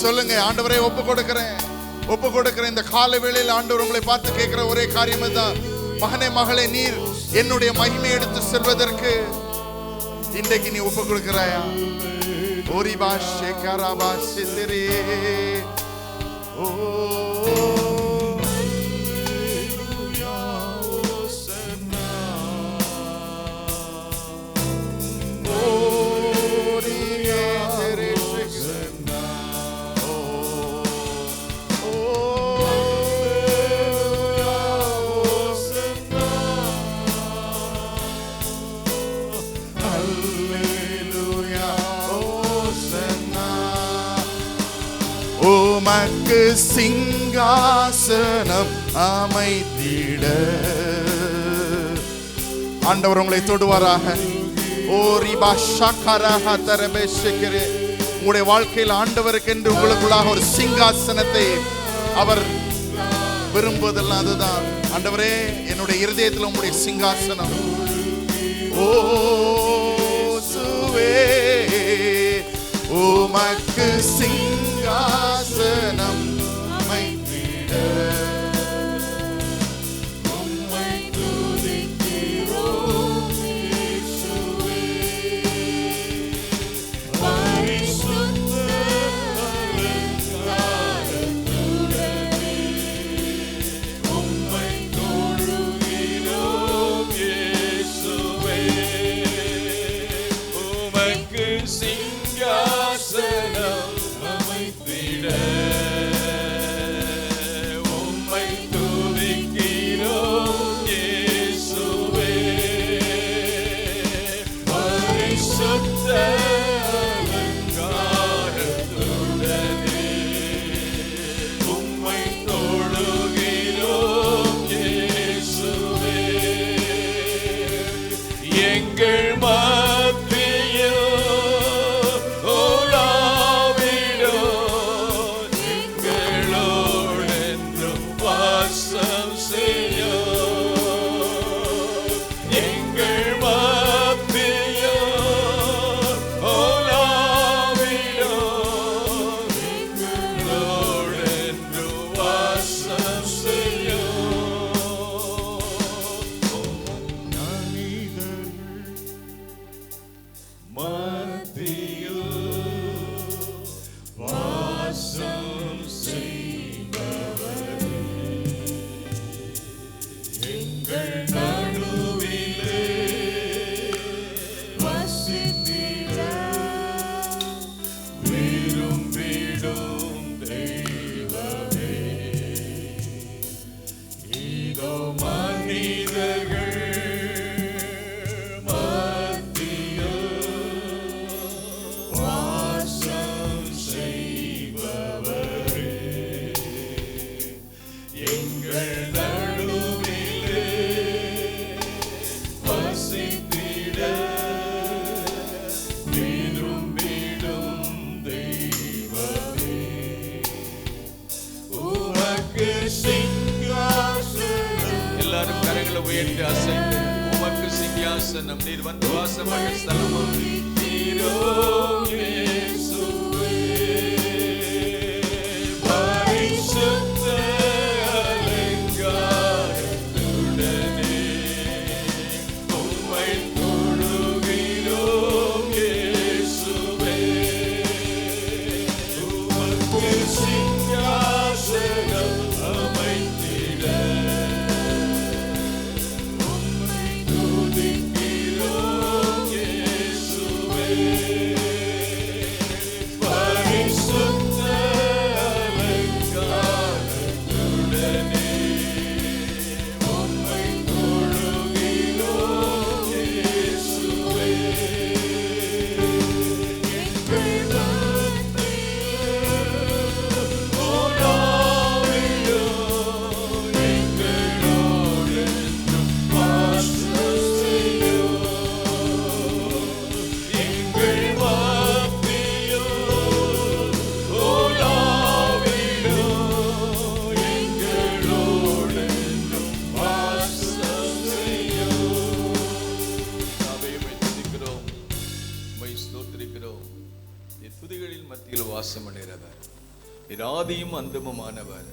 சொல்லுங்க, ஆண்டவரே ஒப்பு கொடுக்கிறேன், ஒப்பு கொடுக்கிறேன். இந்த கால வேளையில் ஆண்டவர் உங்களை பார்த்து கேட்கிற ஒரே காரியம் தான், மகனே மகளே, நீர் என்னுடைய மகிமை எடுத்து செல்வதற்கு இன்றைக்கு நீ ஒப்பு கொடுக்கிறாயா? உமக்கு சிங்காசனம் அமைத்திட ஆண்டவர் உங்களை தொடுவாராக. உங்களுடைய வாழ்க்கையில் ஆண்டவருக்கு என்று உங்களுக்குள்ளாக ஒரு சிங்காசனத்தை அவர் விரும்புவதெல்லாம் அதுதான். ஆண்டவரே, என்னுடைய இருதயத்தில் உங்களுடைய சிங்காசனம். ஓ சுவே, உமக்கு சிங்காசனம் அமைத்திட உம்மை துதிக்கிறோம் இயேசுவே. பரிசுத்த அலங்காரத்துடனே உம்மை தொழுகிறோம் இயேசுவே. உமக்கு சிங்காசனம் அமைத்திட உயர்த்தி அசைந்து உமக்கு சிங்காசனம் நீர் வந்து வாசமாக ஸ்தலமும் நீரோ இயேசுவே. பரிசுத்த அலங்காரத்துடனே உம்மை தொழுகிறோம் இயேசுவே. உமக்கு சிங்காசனம் அமைத்திட உம்மை துதிக்கிறோம் இயேசுவே. பரிசுத்த அலங்காரத்துடனே உம்மை தொழுகிறோம் இயேசுவே. துதிகளில் மத்தியில் வாசம் அடைகிறவர், ஆதியும் அந்தமுமானவர்,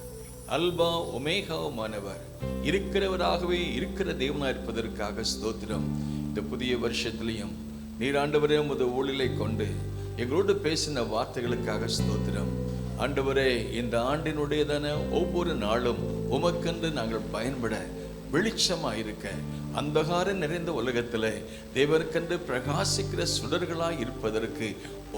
அல்பா ஒமேகாவுமானவர், இருக்கிறவராகவே இருக்கிற தேவனாய் இருப்பதற்காக ஸ்தோத்திரம். இந்த புதிய வருஷத்திலையும் நீர் ஆண்டவரே உமது ஊழிலை கொண்டு எங்களோடு பேசின வார்த்தைகளுக்காக ஸ்தோத்திரம். ஆண்டவரே, இந்த ஆண்டினுடையதான ஒவ்வொரு நாளும் உமக்கென்று நாங்கள் பயன்பட வெளிச்சமாயிருக்க அந்தகாரம் நிறைந்த உலகத்தில் தேவனுக்கென்று பிரகாசிக்கிற சுடர்களாய் இருப்பதற்கு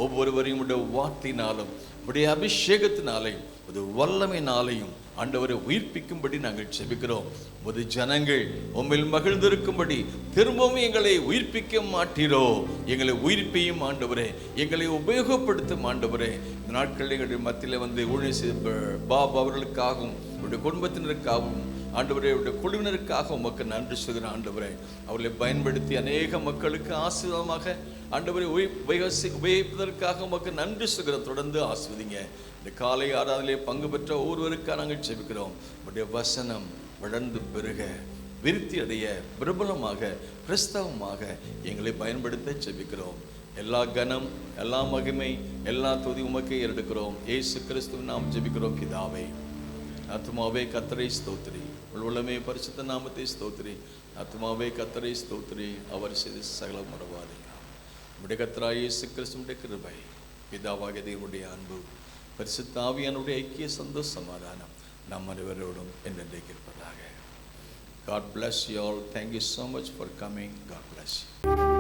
ஒவ்வொருவரையும் உடைய வார்த்தையினாலும் உடைய அபிஷேகத்தினாலையும் ஒரு வல்லமையினாலையும் ஆண்டவரை உயிர்ப்பிக்கும்படி நாங்கள் செபிக்கிறோம். ஒரு ஜனங்கள் உம்மில் மகிழ்ந்திருக்கும்படி திரும்பவும் எங்களை உயிர்ப்பிக்க மாட்டீரோ? எங்களை உயிர்ப்பியும் ஆண்டவரே, எங்களை உபயோகப்படுத்தும் ஆண்டவரே. இந்த நாட்களில் எங்களுடைய மத்தியில் வந்து ஊழியர் செய்த பாப் அவர்களுக்காகவும் உடைய குடும்பத்தினருக்காகவும் ஆண்டவரே, உடைய குழுவினருக்காக உமக்கு நன்றி சொல்கிறேன் ஆண்டவரே. அவர்களை பயன்படுத்தி அநேக மக்களுக்கு ஆசீர்வாதமாக ஆண்டவரை உபயோகிப்பதற்காக உமக்கு நன்றி சொல்கிறோம். தொடர்ந்து ஆசீர்வதிங்க. இந்த காலை ஆராதனையிலே பங்கு பெற்ற ஒவ்வொருவருக்காக நாங்கள் ஜெபிக்கிறோம். உடைய வசனம் வளர்ந்து பெருக, விருத்தி அடைய, பிரபலமாக, கிறிஸ்தவமாக எங்களை பயன்படுத்த ஜெபிக்கிறோம். எல்லா கனம், எல்லா மகிமை, எல்லா துதி உமக்கே எடுக்கிறோம். இயேசு கிறிஸ்துவின் நாம் ஜெபிக்கிறோம் பிதாவே. ஆத்துமாவே கர்த்தரை ஸ்தோத்திரி, உள்ளமே பரிசுத்த நாமத்தை ஸ்தோத்திரி. ஆத்துமாவே கர்த்தரை ஸ்தோத்திரி, அவர் செய்த சகல மறவாதே. நம்முடைய கர்த்தராகிய இயேசு கிறிஸ்துவின் கிருபை, பிதாவாகிய தேவனுடைய அன்பு, பரிசுத்த ஆவியானுடைய ஐக்கிய சந்தோஷ சமாதானம் நம் அனைவரோடும் என்றென்றைக்கு இருப்பதாக. God bless you all. Thank you so much for coming. God bless you.